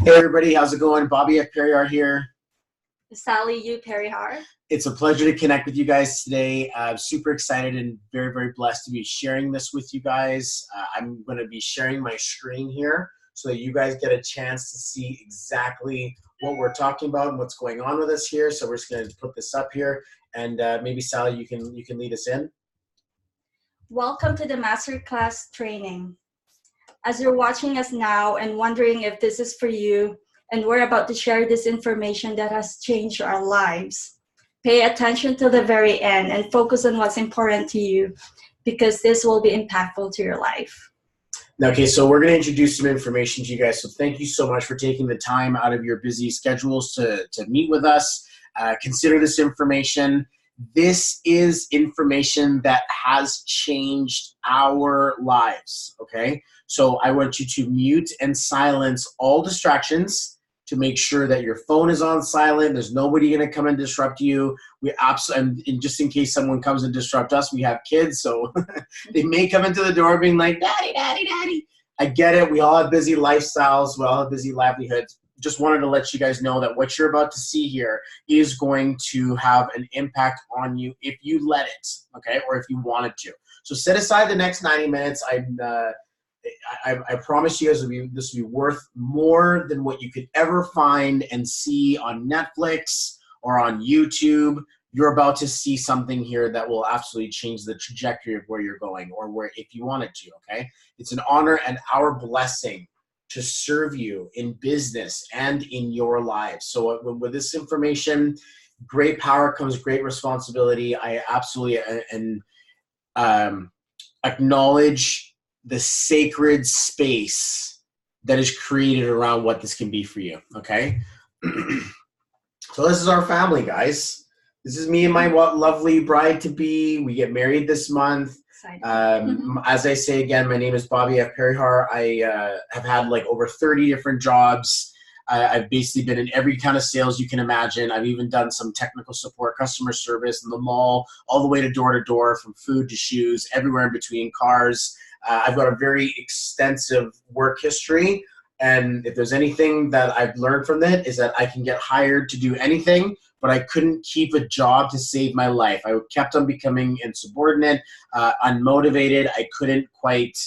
Hey everybody, how's it going? Bobby F. Perryar here. Sally U. Perihar. It's a pleasure to connect with you guys today. I'm super excited and very, very blessed to be sharing this with you guys. I'm going to be sharing my screen here so that you guys get a chance to see exactly what we're talking about and what's going on with us here. So we're just going to put this up here, and maybe Sally, you can lead us in. Welcome to the Masterclass training. As you're watching us now and wondering if this is for you, and we're about to share this information that has changed our lives, pay attention to the very end and focus on what's important to you, because this will be impactful to your life. Okay, so we're going to introduce some information to you guys. So thank you so much for taking the time out of your busy schedules to meet with us. Consider this information. This is information that has changed our lives, okay? So I want you to mute and silence all distractions to make sure that your phone is on silent. There's nobody going to come and disrupt you. And just in case someone comes and disrupt us, we have kids, so they may come into the door being like, "Daddy, daddy, daddy." I get it. We all have busy lifestyles. We all have busy livelihoods. Just wanted to let you guys know that what you're about to see here is going to have an impact on you if you let it, okay, or if you want it to. So set aside the next 90 minutes. I promise you guys this will be worth more than what you could ever find and see on Netflix or on YouTube. You're about to see something here that will absolutely change the trajectory of where you're going, or where if you want it to, okay? It's an honor and our blessing to serve you in business and in your lives. So with this information, great power comes great responsibility. I absolutely acknowledge the sacred space that is created around what this can be for you, okay? So this is our family, guys. This is me and my lovely bride-to-be. We get married this month. As I say again, my name is Bobby F. Perihar. I have had like over 30 different jobs. I've basically been in every kind of sales you can imagine. I've even done some technical support, customer service in the mall, all the way to door, from food to shoes, everywhere in between, cars. I've got a very extensive work history. And if there's anything that I've learned from it is that I can get hired to do anything, but I couldn't keep a job to save my life. I kept on becoming insubordinate, unmotivated. I couldn't quite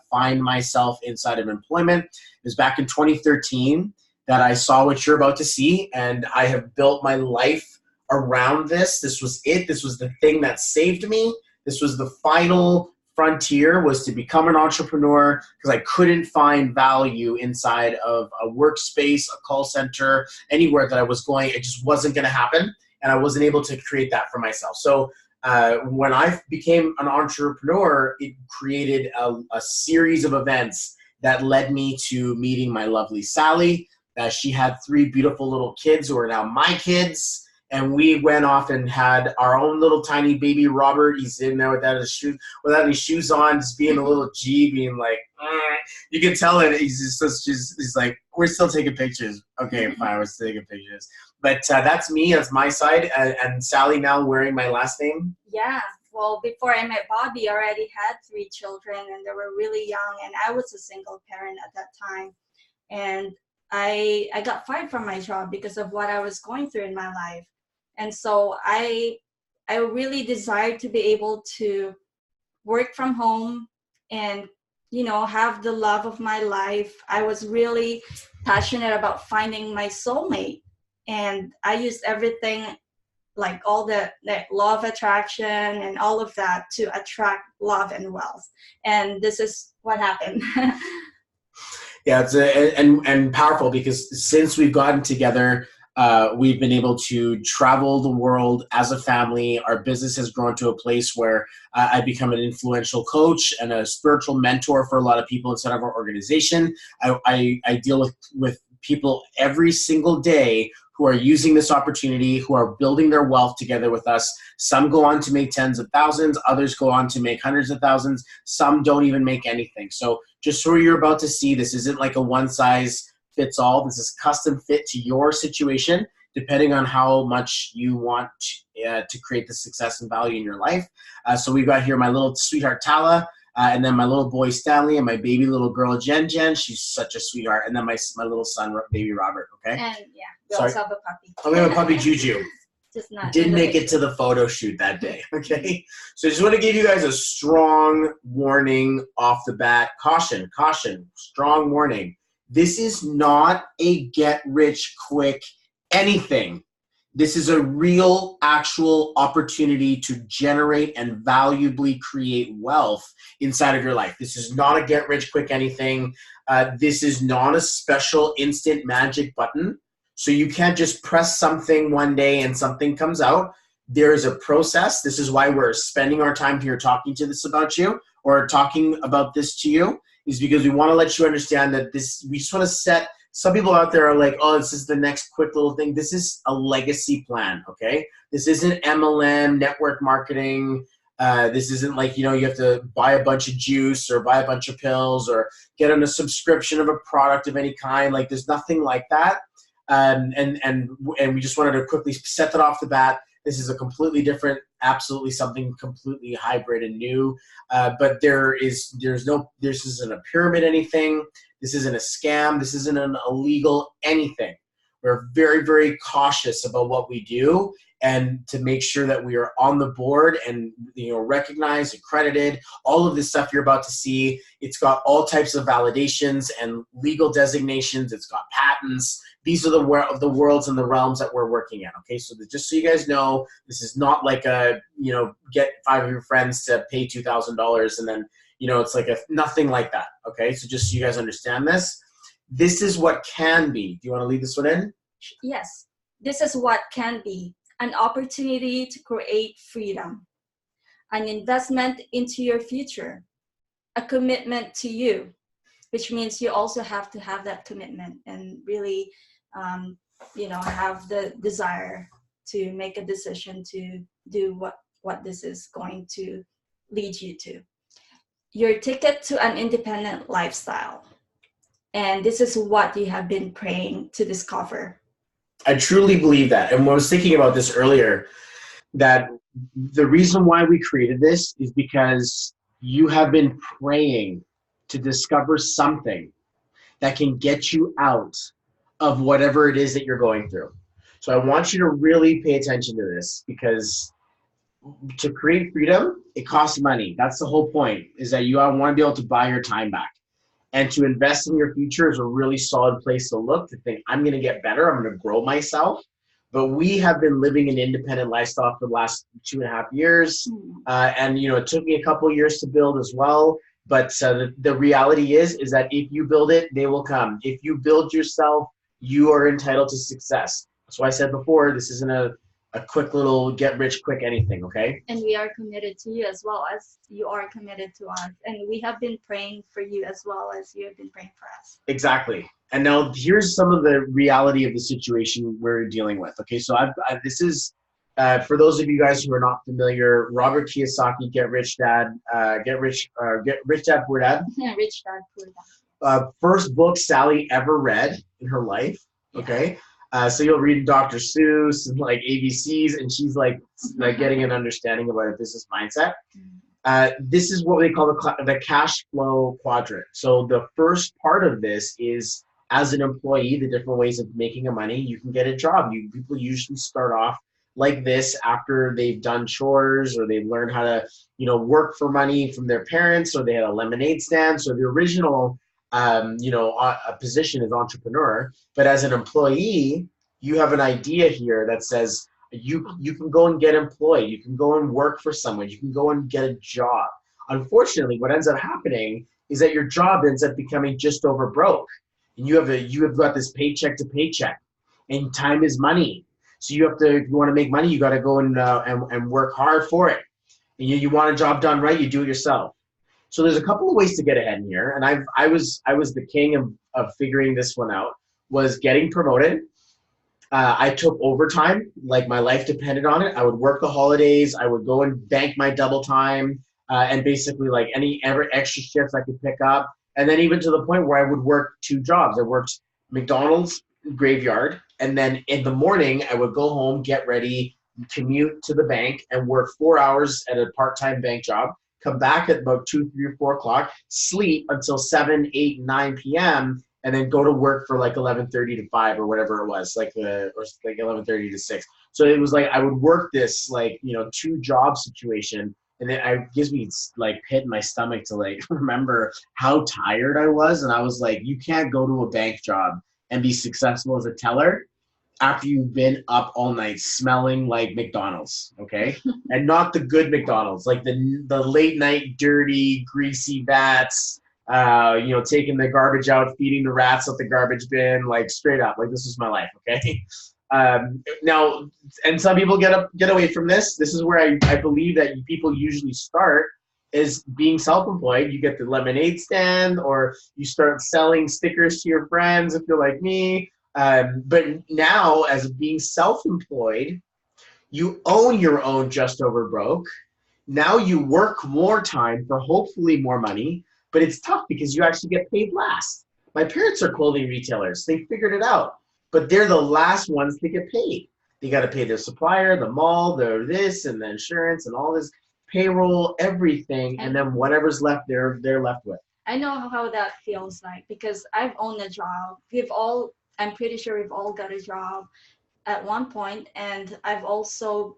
find myself inside of employment. It was back in 2013 that I saw what you're about to see, and I have built my life around this. This was it. This was the thing that saved me. This was the final frontier, was to become an entrepreneur, because I couldn't find value inside of a workspace, a call center, anywhere that I was going. It just wasn't going to happen, and I wasn't able to create that for myself. So when I became an entrepreneur, it created a series of events that led me to meeting my lovely Sally. She had 3 beautiful little kids who are now my kids. And we went off and had our own little tiny baby Robert. He's in there without any shoes on, just being a little G, being like, you can tell it. He's like, we're still taking pictures. Okay, fine, we're still taking pictures. But that's me. That's my side. And Sally now wearing my last name. Yeah. Well, before I met Bobby, I already had 3 children, and they were really young, and I was a single parent at that time. And I got fired from my job because of what I was going through in my life. And so I really desired to be able to work from home and, have the love of my life. I was really passionate about finding my soulmate. And I used everything, like all the law of attraction and all of that, to attract love and wealth. And this is what happened. Yeah, it's and powerful, because since we've gotten together, we've been able to travel the world as a family. Our business has grown to a place where I've become an influential coach and a spiritual mentor for a lot of people inside of our organization. I deal with people every single day who are using this opportunity, who are building their wealth together with us. Some go on to make tens of thousands, others go on to make hundreds of thousands, some don't even make anything. So just so you're about to see, this isn't like a one size fits all. This is custom fit to your situation, depending on how much you want to create the success and value in your life. So we've got here my little sweetheart Tala. And then my little boy Stanley and my baby little girl Jen. She's such a sweetheart. And then my little son, baby Robert. Okay. And yeah, we also have a puppy. We have a puppy Juju. Just not didn't make it to the photo shoot that day. Okay. So I just want to give you guys a strong warning off the bat. Caution, strong warning. This is not a get rich quick anything. This is a real, actual opportunity to generate and valuably create wealth inside of your life. This is not a get rich quick anything. This is not a special instant magic button. So you can't just press something one day and something comes out. There is a process. This is why we're spending our time here talking to this about you, or talking about this to you, is because we want to let you understand that this, we just want to set, some people out there are like, oh, this is the next quick little thing. This is a legacy plan, okay? This isn't MLM, network marketing. This isn't like, you know, you have to buy a bunch of juice or buy a bunch of pills or get on a subscription of a product of any kind. Like, there's nothing like that. And we just wanted to quickly set that off the bat. This is a completely different, absolutely something completely hybrid and new. But this isn't a pyramid anything. This isn't a scam. This isn't an illegal anything. We're very, very cautious about what we do, and to make sure that we are on the board and, you know, recognized, accredited, all of this stuff you're about to see. It's got all types of validations and legal designations. It's got patents. These are the worlds and the realms that we're working at. Okay, so just so you guys know, this is not like a, you know, get 5 of your friends to pay $2,000 and then, you know, it's like nothing like that. Okay, so just so you guys understand this. This is what can be. Do you want to leave this one in? Yes, this is what can be. An opportunity to create freedom, an investment into your future, a commitment to you, which means you also have to have that commitment and really, you know, have the desire to make a decision to do what this is going to lead you to. Your ticket to an independent lifestyle. And this is what you have been praying to discover. I truly believe that. And I was thinking about this earlier, that the reason why we created this is because you have been praying to discover something that can get you out of whatever it is that you're going through. So I want you to really pay attention to this, because to create freedom, it costs money. That's the whole point, is that you want to be able to buy your time back. And to invest in your future is a really solid place to look, to think, I'm going to get better, I'm going to grow myself. But we have been living an independent lifestyle for the last 2.5 years. And, you know, it took me a couple of years to build as well. But the reality is that if you build it, they will come. If you build yourself, you are entitled to success. That's why I said before, this isn't a quick little get rich quick anything, okay? And we are committed to you as well as you are committed to us. And we have been praying for you as well as you have been praying for us. Exactly. And now here's some of the reality of the situation we're dealing with. Okay, so this is, for those of you guys who are not familiar, Robert Kiyosaki, Get Rich Dad, Rich Dad Poor Dad. Yeah, Rich Dad Poor Dad. First book Sally ever read in her life, okay? So you'll read Dr. Seuss and like ABCs, and she's like getting an understanding about a business mindset. This is what they call the cash flow quadrant. So the first part of this is, as an employee, the different ways of making money. You can get a job. People usually start off like this after they've done chores, or they've learned how to, you know, work for money from their parents, or they had a lemonade stand. So the original a position is entrepreneur. But as an employee, you have an idea here that says you can go and get employed. You can go and work for someone. You can go and get a job. Unfortunately, what ends up happening is that your job ends up becoming just over broke. And you have got this paycheck to paycheck, and time is money. So you have to, if you want to make money, you got to go and work hard for it. And you want a job done right, you do it yourself. So there's a couple of ways to get ahead in here, and I was the king of figuring this one out. Was getting promoted. I took overtime, like my life depended on it. I would work the holidays. I would go and bank my double time, and basically like any extra shifts I could pick up. And then even to the point where I would work 2 jobs. I worked McDonald's graveyard, and then in the morning I would go home, get ready, commute to the bank, and work 4 hours at a part-time bank job. come back at about 2, 3, or 4 o'clock, sleep until 7, 8, 9 p.m., and then go to work for like 11:30 to 5 or whatever it was, or like 11:30 to 6. So it was like I would work this like, 2-job situation, and it gives me like pit in my stomach to like remember how tired I was. And I was like, you can't go to a bank job and be successful as a teller after you've been up all night smelling like McDonald's, okay? And not the good McDonald's, like the late night, dirty, greasy vats, taking the garbage out, feeding the rats at the garbage bin, like straight up, like this is my life, okay? Now, and some people get away from this. This is where I believe that people usually start is being self-employed. You get the lemonade stand, or you start selling stickers to your friends if you're like me. But now, as being self-employed, you own your own Just Over Broke. Now you work more time for hopefully more money, but it's tough because you actually get paid last. My parents are clothing retailers. They figured it out, but they're the last ones to get paid. They got to pay their supplier, the mall, their this, and the insurance, and all this payroll, everything, and then whatever's left, they're left with. I know how that feels like because I've owned a job. I'm pretty sure we've all got a job at one point, and I've also,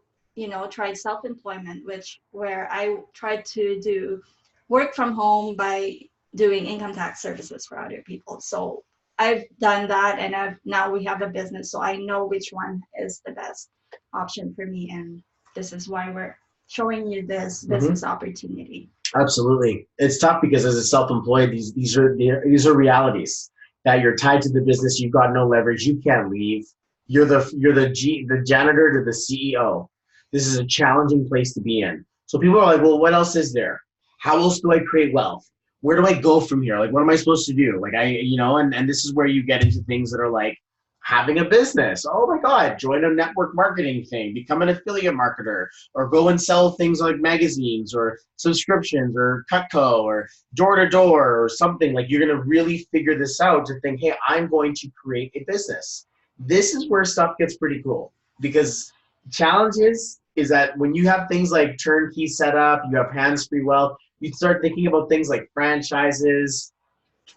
tried self-employment, where I tried to do work from home by doing income tax services for other people. So I've done that, and now we have a business, so I know which one is the best option for me, and this is why we're showing you this business opportunity. Absolutely, it's tough because as a self-employed, these are realities that you're tied to the business. You've got no leverage. You can't leave. You're the janitor to the CEO. This is a challenging place to be in. So people are like, well, what else is there? How else do I create wealth? Where do I go from here? Like, what am I supposed to do? Like, and this is where you get into things that are like having a business. Oh my God, join a network marketing thing, become an affiliate marketer, or go and sell things like magazines or subscriptions or Cutco or door to door or something. Like, you're going to really figure this out to think, hey, I'm going to create a business. This is where stuff gets pretty cool, because challenge is that when you have things like turnkey setup, you have hands-free wealth, you start thinking about things like franchises.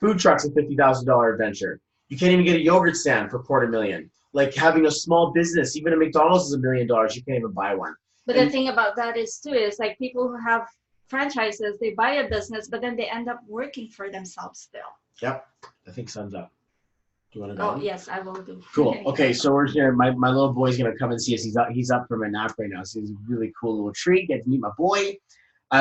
Food trucks, a $50,000 adventure. You can't even get a yogurt stand for $250,000. Like, having a small business, even a McDonald's is $1 million. You can't even buy one. But the thing about that is like people who have franchises, they buy a business, but then they end up working for themselves still. Yep, I think sun's up. Do you want to go? Oh, yes, I will do. Cool. Okay, so we're here. My little boy's going to come and see us. He's up from a nap right now, so it's a really cool little treat. Get to meet my boy.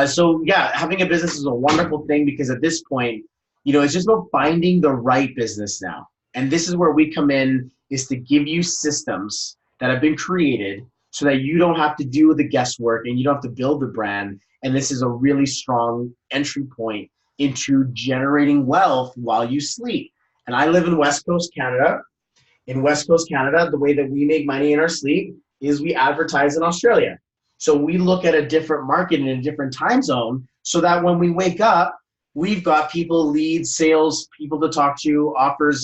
So, yeah, having a business is a wonderful thing, because at this point, it's just about finding the right business now. And this is where we come in, is to give you systems that have been created so that you don't have to do the guesswork and you don't have to build the brand. And this is a really strong entry point into generating wealth while you sleep. And I live in West Coast Canada. In West Coast Canada, the way that we make money in our sleep is we advertise in Australia. So we look at a different market in a different time zone, so that when we wake up, we've got people, leads, sales, people to talk to, offers,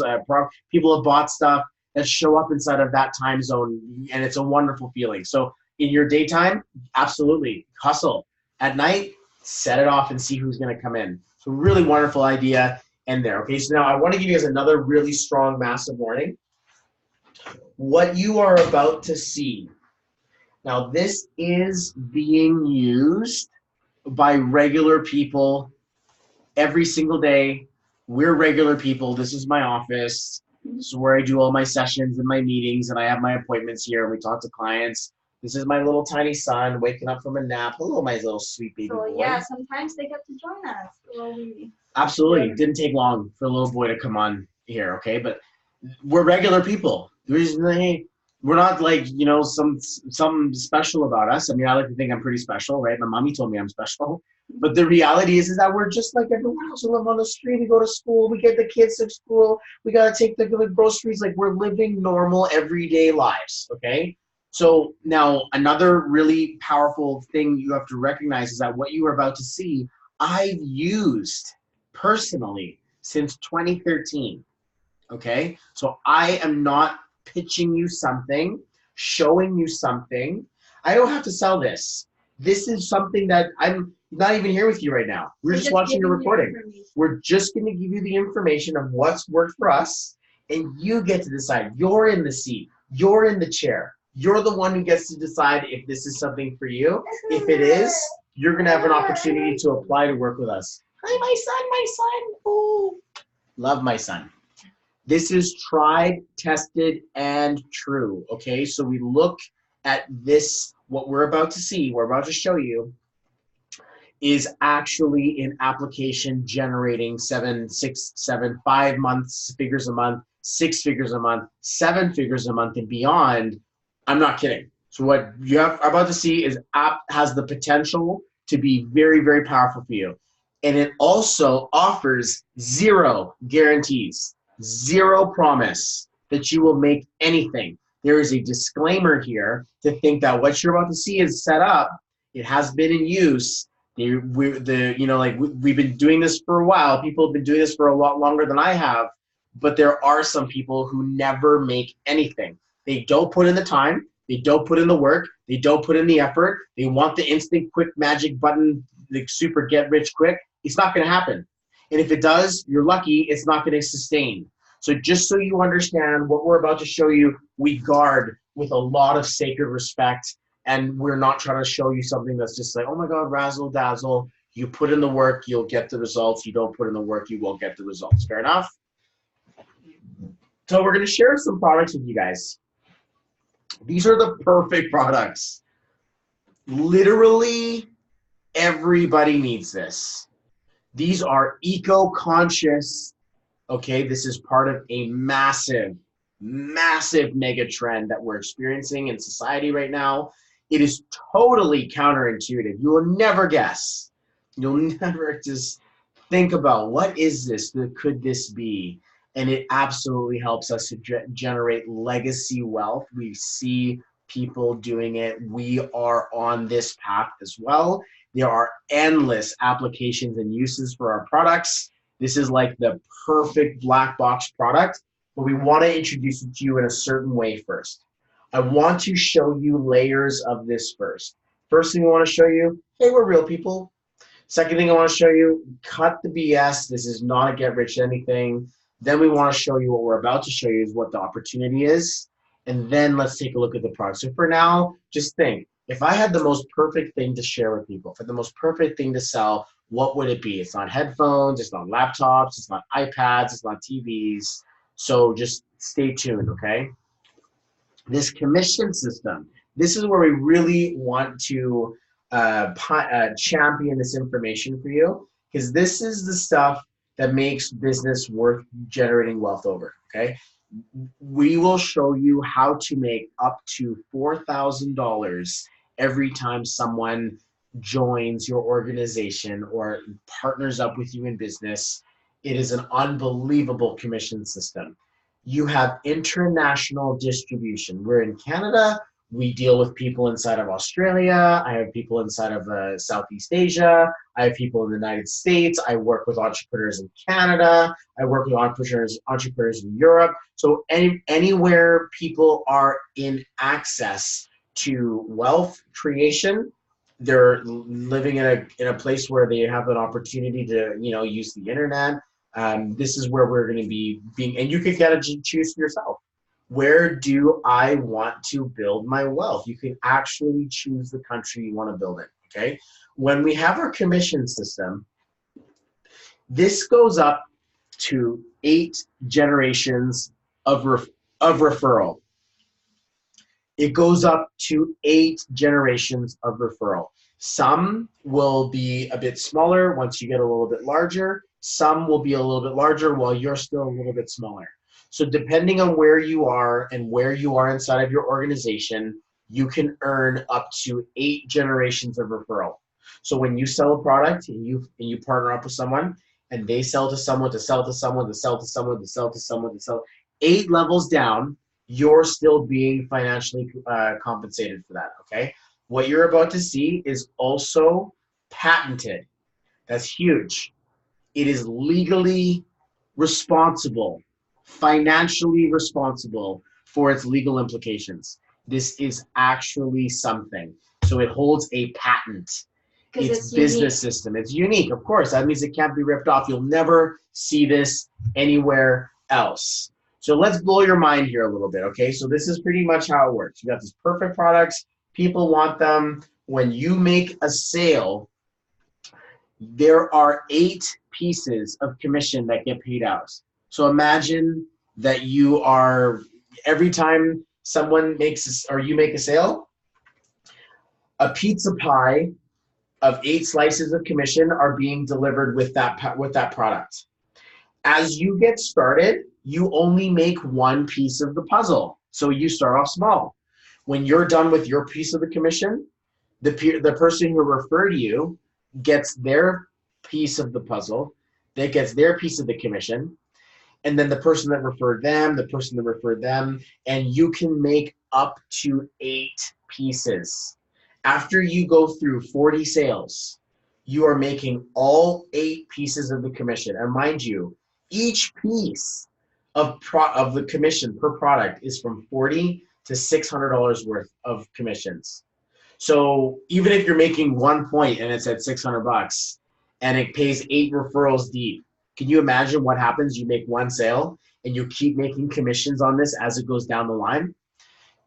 people have bought stuff that show up inside of that time zone. And it's a wonderful feeling. So in your daytime, absolutely hustle. At night, set it off and see who's going to come in. So really wonderful idea in there. Okay, so now I want to give you guys another really strong, massive warning. What you are about to see. Now, this is being used by regular people every single day. We're regular people. This is my office. This is where I do all my sessions and my meetings, and I have my appointments here, and we talk to clients. This is my little tiny son waking up from a nap. Hello, my little sweet baby boy. Yeah, sometimes they get to join us. Absolutely. It didn't take long for a little boy to come on here, okay? But we're regular people. We're not like, something special about us. I mean, I like to think I'm pretty special, right? My mommy told me I'm special. But the reality is that we're just like everyone else. We live on the street. We go to school. We get the kids to school. We got to take the groceries. Like, we're living normal, everyday lives, okay? So now another really powerful thing you have to recognize is that what you are about to see, I've used personally since 2013, okay? So I am not pitching you something, showing you something. I don't have to sell this. this is something that I'm not even here with you right now. We're just watching a recording. We're just going to give you the information of what's worked for us, and you get to decide. You're in the seat. You're in the chair. You're the one who gets to decide if this is something for you. If it is, you're going to have an opportunity to apply to work with us. Hi, my son. Oh, love my son. This is tried, tested, and true, okay? So we look at this, what we're about to see, we're about to show you, is actually in application generating 5 months, figures a month, 6 figures a month, 7 figures a month, and beyond. I'm not kidding. So what you are about to see is app has the potential to be very, very powerful for you. And it also offers 0 guarantees, 0 promise that you will make anything. There is a disclaimer here to think that what you're about to see is set up. It has been in use. We've been doing this for a while. People have been doing this for a lot longer than I have. But there are some people who never make anything. They don't put in the time. They don't put in the work. They don't put in the effort. They want the instant, quick magic button, the super get rich quick. It's not going to happen. And if it does, you're lucky. It's not going to sustain. So just so you understand what we're about to show you, we guard with a lot of sacred respect. And we're not trying to show you something that's just like, oh my God, razzle dazzle. You put in the work, you'll get the results. You don't put in the work, you won't get the results. Fair enough? So we're going to share some products with you guys. These are the perfect products. Literally everybody needs this. These are eco-conscious. Okay, this is part of a massive mega trend that we're experiencing in society right now. It is totally counterintuitive. You will never guess. You'll never just think about what is this? Could this be? And it absolutely helps us to generate legacy wealth. We see people doing it. We are on this path as well. There are endless applications and uses for our products. This is like the perfect black box product, but we want to introduce it to you in a certain way first. I want to show you layers of this first. First thing I want to show you, hey, we're real people. Second thing I want to show you, cut the BS. This is not a get rich anything. Then we want to show you what we're about to show you is what the opportunity is. And then let's take a look at the product. So for now, just think, if I had the most perfect thing to share with people, for the most perfect thing to sell, what would it be? It's not headphones, it's not laptops, it's not iPads, it's not TVs. So just stay tuned, okay? This commission system, this is where we really want to champion this information for you, because this is the stuff that makes business worth generating wealth over, okay? We will show you how to make up to $4,000 every time someone joins your organization or partners up with you in business. It is an unbelievable commission system. You have international distribution. We're in Canada. We deal with people inside of Australia. I have people inside of Southeast Asia. I have people in the United States. I work with entrepreneurs in Canada. I work with entrepreneurs in Europe. So anywhere people are in access to wealth creation, they're living in a place where they have an opportunity to use the internet. This is where we're going to be being, and you could get to choose for yourself. Where do I want to build my wealth? You can actually choose the country you want to build in, okay? When we have our commission system, this goes up to 8 generations of referral. It goes up to 8 generations of referral. Some will be a bit smaller once you get a little bit larger. Some will be a little bit larger while you're still a little bit smaller. So depending on where you are and where you are inside of your organization, you can earn up to 8 generations of referral. So when you sell a product and you partner up with someone and they sell to someone, to sell to someone, to sell to someone, to sell to someone, to sell 8 levels down, you're still being financially compensated for that, okay? What you're about to see is also patented. That's huge. It is legally responsible, financially responsible for its legal implications. This is actually something. So it holds a patent. It's business system. It's unique, of course. That means it can't be ripped off. You'll never see this anywhere else. So let's blow your mind here a little bit, okay? So this is pretty much how it works. You got these perfect products. People want them. When you make a sale, there are 8 pieces of commission that get paid out. So imagine that you are, every time someone makes, or you make a sale, a pizza pie of 8 slices of commission are being delivered with that product. As you get started, you only make one piece of the puzzle. So you start off small. When you're done with your piece of the commission, the person who referred you gets their piece of the puzzle, that gets their piece of the commission, and then the person that referred them, the person that referred them, and you can make up to 8 pieces. After you go through 40 sales, you are making all 8 pieces of the commission. And mind you, each piece of the commission per product is from $40 to $600 worth of commissions. So even if you're making 1 point and it's at $600 and it pays 8 referrals deep, can you imagine what happens? You make 1 sale and you keep making commissions on this as it goes down the line.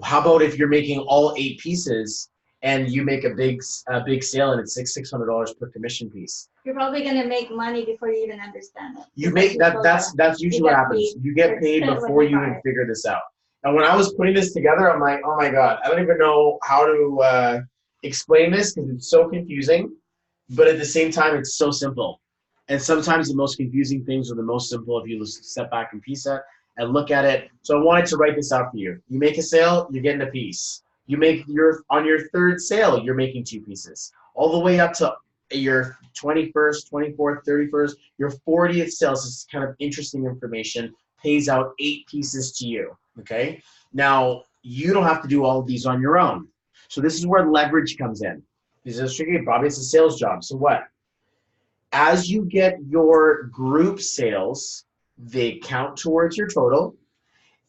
How about if you're making all 8 pieces and you make a big sale and it's $600 per commission piece? You're probably gonna make money before you even understand it. You make that. That's usually what happens. You get paid before you even figure this out. And when I was putting this together, I'm like, oh my God, I don't even know how to explain this because it's so confusing. But at the same time, it's so simple. And sometimes the most confusing things are the most simple if you step back and piece it and look at it. So I wanted to write this out for you. You make a sale, you're getting a piece. You make on your 3rd sale, you're making 2 pieces. All the way up to your 21st, 24th, 31st, your 40th sales. This is kind of interesting information. Pays out 8 pieces to you, okay? Now, you don't have to do all of these on your own. So this is where leverage comes in. This is tricky. Probably it's a sales job. So what? As you get your group sales, they count towards your total.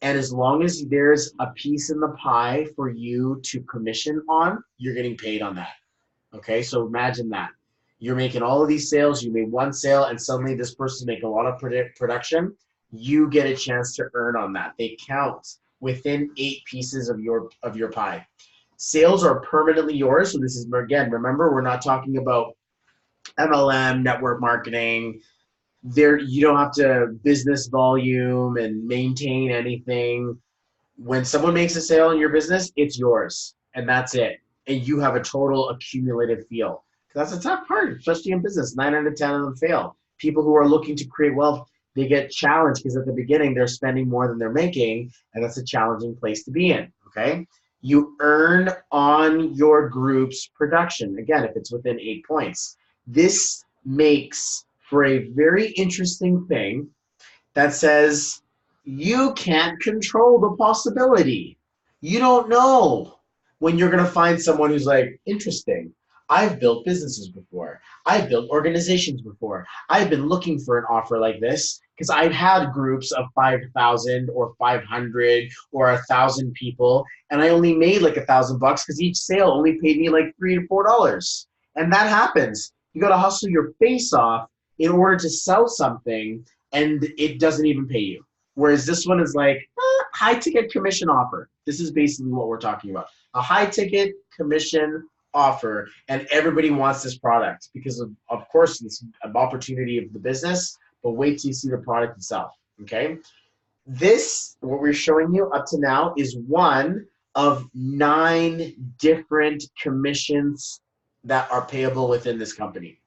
And as long as there's a piece in the pie for you to commission on, you're getting paid on that. Okay, so imagine that. You're making all of these sales, you made 1 sale, and suddenly this person's making a lot of production. You get a chance to earn on that. They count within 8 pieces of your pie. Sales are permanently yours. So this is, again, remember, we're not talking about MLM, network marketing. There, you don't have to business volume and maintain anything. When someone makes a sale in your business, it's yours, and that's it. And you have a total accumulative feel. That's a tough part, especially in business. 9 out of 10 of them fail. People who are looking to create wealth, they get challenged because at the beginning they're spending more than they're making, and that's a challenging place to be in, okay? You earn on your group's production, again, if it's within 8 points. This makes for a very interesting thing that says you can't control the possibility. You don't know when you're going to find someone who's like, interesting. I've built businesses before. I've built organizations before. I've been looking for an offer like this because I've had groups of 5,000 or 500 or 1,000 people, and I only made like $1,000 because each sale only paid me like $3 to $4. And that happens. You got to hustle your face off in order to sell something, and it doesn't even pay you. Whereas this one is like high ticket commission offer. This is basically what we're talking about. A high ticket commission offer, and everybody wants this product because of course it's an opportunity of the business, but wait till you see the product itself, okay? This, what we're showing you up to now, is one of 9 different commissions that are payable within this company.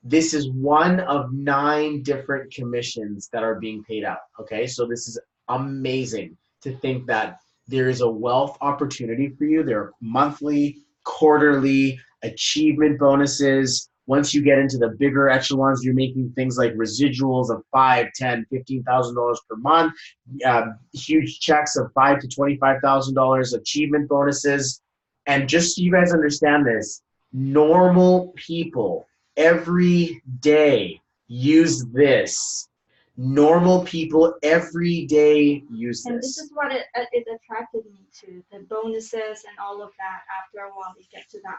This is one of 9 different commissions that are being paid out, okay? So this is amazing to think that there is a wealth opportunity for you. There are monthly, quarterly achievement bonuses. Once you get into the bigger echelons, you're making things like residuals of $5,000, $10,000, $15,000 per month, huge checks of $5,000 to $25,000, achievement bonuses. And just so you guys understand this, normal people every day use this Normal people every day use And this. this is what it attracted me to, the bonuses and all of that. After a while, you get to that.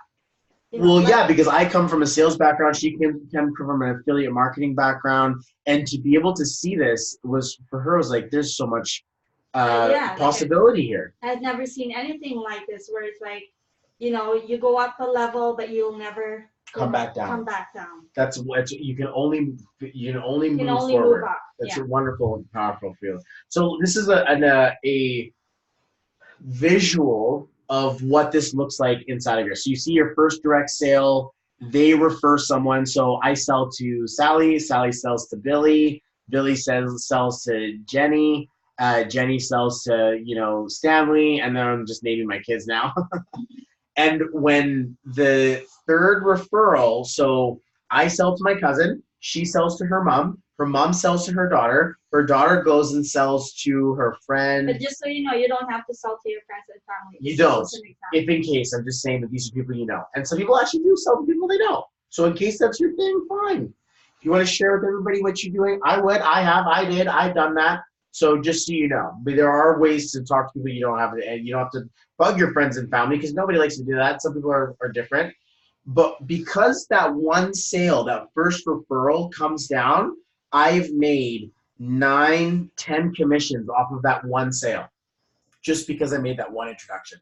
Well, yeah, because I come from a sales background. She came from an affiliate marketing background. And to be able to see this was, for her, was like, there's so much possibility here. I had never seen anything like this where it's like, you go up a level, but you'll never come back down. Come back down. That's what you can only move forward. Move up. That's a wonderful and powerful feeling. So this is a visual of what this looks like inside of here. So you see your first direct sale, they refer someone. So I sell to Sally, Sally sells to Billy, Billy sells to Jenny, Jenny sells to, Stanley, and then I'm just naming my kids now. And when the third referral, so I sell to my cousin, she sells to her mom sells to her daughter goes and sells to her friend. But just so you know, you don't have to sell to your friends and family. You don't. If in case, I'm just saying that these are people you know. And some people actually do sell to people they know. So in case that's your thing, fine. If you want to share with everybody what you're doing, I would, I've done that. So just so you know, but there are ways to talk to people you don't have to, and you don't have to bug your friends and family because nobody likes to do that. Some people are different. But because that one sale, that first referral comes down, I've made 9, 10 commissions off of that one sale just because I made that one introduction.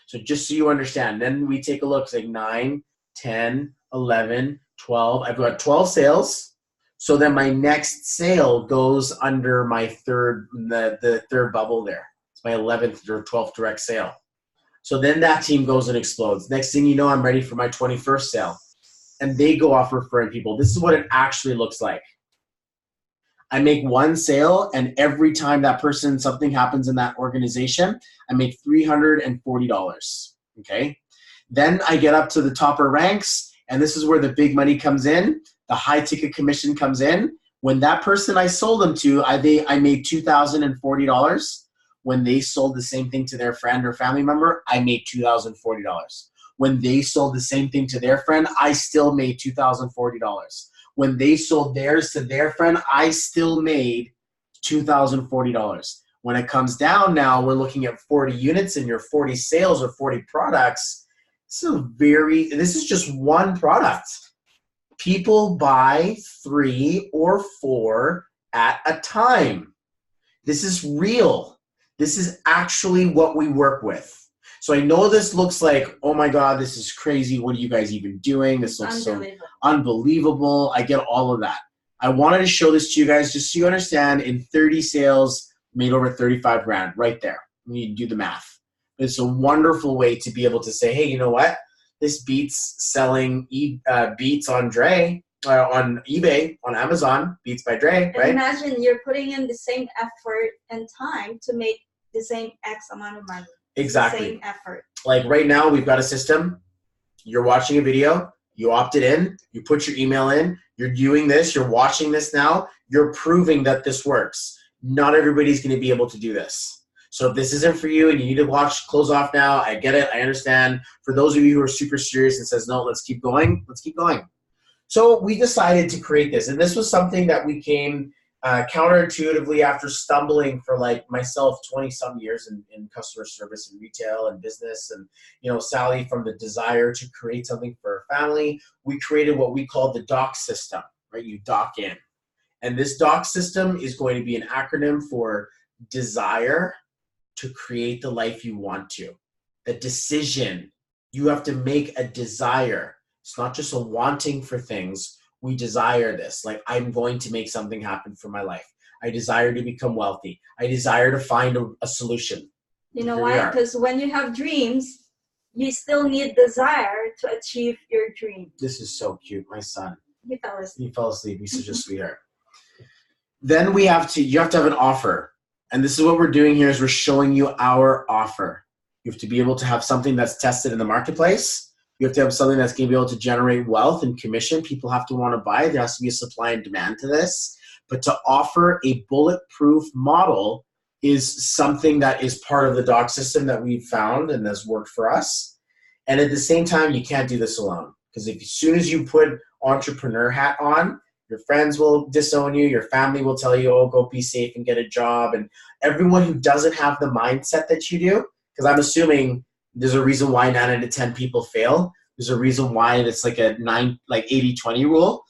So just so you understand, then we take a look, it's like 9, 10, 11, 12. I've got 12 sales. So then my next sale goes under my the third bubble there. It's my 11th or 12th direct sale. So then that team goes and explodes. Next thing you know, I'm ready for my 21st sale. And they go off referring people. This is what it actually looks like. I make one sale, and every time that person, something happens in that organization, I make $340, okay? Then I get up to the topper ranks, and this is where the big money comes in. The high ticket commission comes in. When that person I sold them to, I made $2,040. When they sold the same thing to their friend or family member, I made $2,040. When they sold the same thing to their friend, I still made $2,040. When they sold theirs to their friend, I still made $2,040. When it comes down now, we're looking at 40 units in your 40 sales or 40 products. This is just one product. People buy 3 or 4 at a time. This is real. This is actually what we work with. So I know this looks like, oh my God, this is crazy. What are you guys even doing? This looks so unbelievable. I get all of that. I wanted to show this to you guys just so you understand. In 30 sales, made over 35 grand right there. You do the math. It's a wonderful way to be able to say, hey, you know what? This beats selling Beats on Dre, on eBay, on Amazon, Beats by Dre, right? Imagine you're putting in the same effort and time to make the same X amount of money. Exactly. Same effort. Like right now, we've got a system. You're watching a video. You opted in. You put your email in. You're doing this. You're watching this now. You're proving that this works. Not everybody's going to be able to do this. So if this isn't for you and you need to close off now, I get it. I understand. For those of you who are super serious and says, no, let's keep going. Let's keep going. So we decided to create this. And this was something that we came counterintuitively after stumbling for like myself 20-some years in customer service and retail and business. And, Sally, from the desire to create something for her family, we created what we call the DOC system, right? You dock in. And this DOC system is going to be an acronym for desire to create the life you want to. The decision, you have to make a desire. It's not just a wanting for things. We desire this. Like, I'm going to make something happen for my life. I desire to become wealthy. I desire to find a solution. You know why? Because when you have dreams, you still need desire to achieve your dream. This is so cute. My son. He fell asleep. He fell asleep. He's such a sweetheart. Then you have to have an offer. And this is what we're doing here is we're showing you our offer. You have to be able to have something that's tested in the marketplace. You have to have something that's going to be able to generate wealth and commission. People have to want to buy. There has to be a supply and demand to this. But to offer a bulletproof model is something that is part of the DOC system that we've found and has worked for us. And at the same time, you can't do this alone. Because as soon as you put entrepreneur hat on, Your friends will disown you. Your family will tell you, oh, go be safe and get a job. And everyone who doesn't have the mindset that you do, because I'm assuming there's a reason why 9 out of 10 people fail. There's a reason why it's like a 80-20 rule.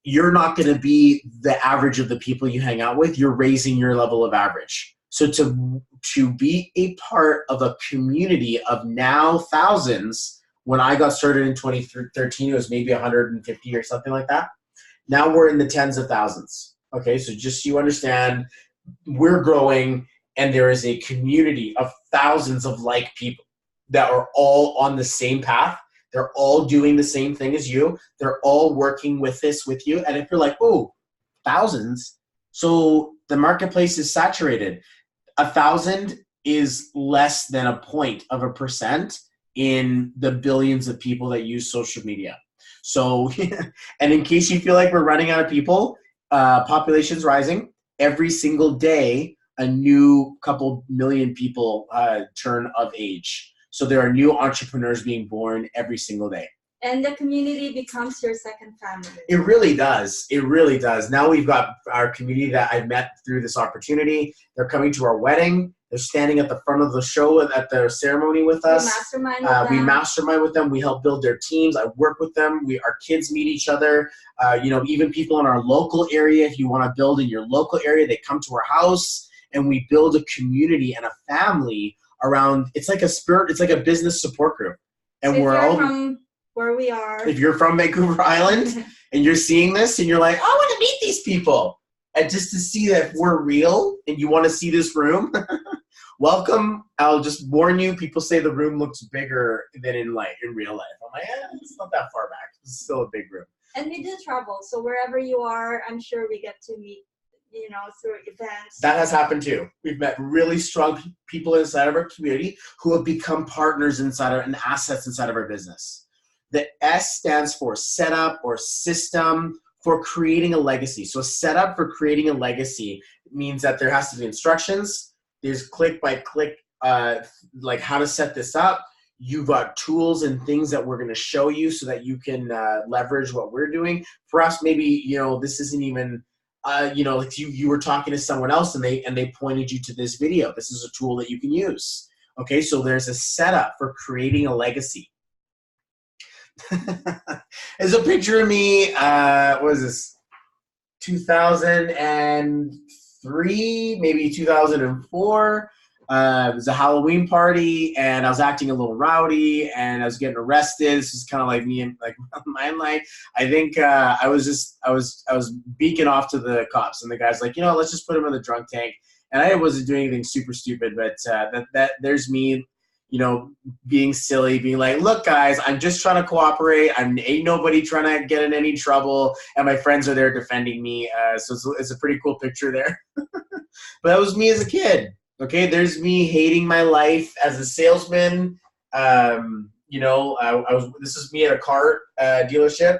You're not going to be the average of the people you hang out with. You're raising your level of average. So to be a part of a community of now thousands, when I got started in 2013, it was maybe 150 or something like that. Now we're in the tens of thousands. Okay, so just so you understand, we're growing, and there is a community of thousands of like people that are all on the same path. They're all doing the same thing as you. They're all working with this with you. And if you're like, oh, thousands, so the marketplace is saturated. 1,000 is less than 0.1% in the billions of people that use social media. So, and in case you feel like we're running out of people, population's rising. Every single day, a new couple million people turn of age. So there are new entrepreneurs being born every single day. And the community becomes your second family. It really does. It really does. Now we've got our community that I've met through this opportunity. They're coming to our wedding. They're standing at the front of the show at the ceremony with us. We mastermind with them. We help build their teams. I work with them. Our kids meet each other. Even people in our local area, if you want to build in your local area, they come to our house, and we build a community and a family around. It's like a spirit. It's like a business support group. And so we're all from where we are. If you're from Vancouver Island and you're seeing this and you're like, I want to meet these people. And just to see that we're real and you want to see this room, welcome. I'll just warn you, people say the room looks bigger than in real life. I'm like, it's not that far back. It's still a big room. And we do travel. So wherever you are, I'm sure we get to meet, through events. That has happened too. We've met really strong people inside of our community who have become partners and assets inside of our business. The S stands for setup or system for creating a legacy. So setup for creating a legacy means that there has to be instructions. There's click by click, like how to set this up. You've got tools and things that we're going to show you so that you can leverage what we're doing. For us, maybe, this isn't even, like you were talking to someone else and they pointed you to this video. This is a tool that you can use. Okay, so there's a setup for creating a legacy. There's a picture of me, what is this, 2003, maybe 2004. It was a Halloween party, and I was acting a little rowdy, and I was getting arrested. This was kind of like me and my life. I think I was beaking off to the cops, and the guy's like, let's just put him in the drunk tank. And I wasn't doing anything super stupid, but that there's me, being silly, being like, look, guys, I'm just trying to cooperate. Ain't nobody trying to get in any trouble, and my friends are there defending me. So it's a pretty cool picture there. But that was me as a kid. Okay, there's me hating my life as a salesman. This is me at a car dealership.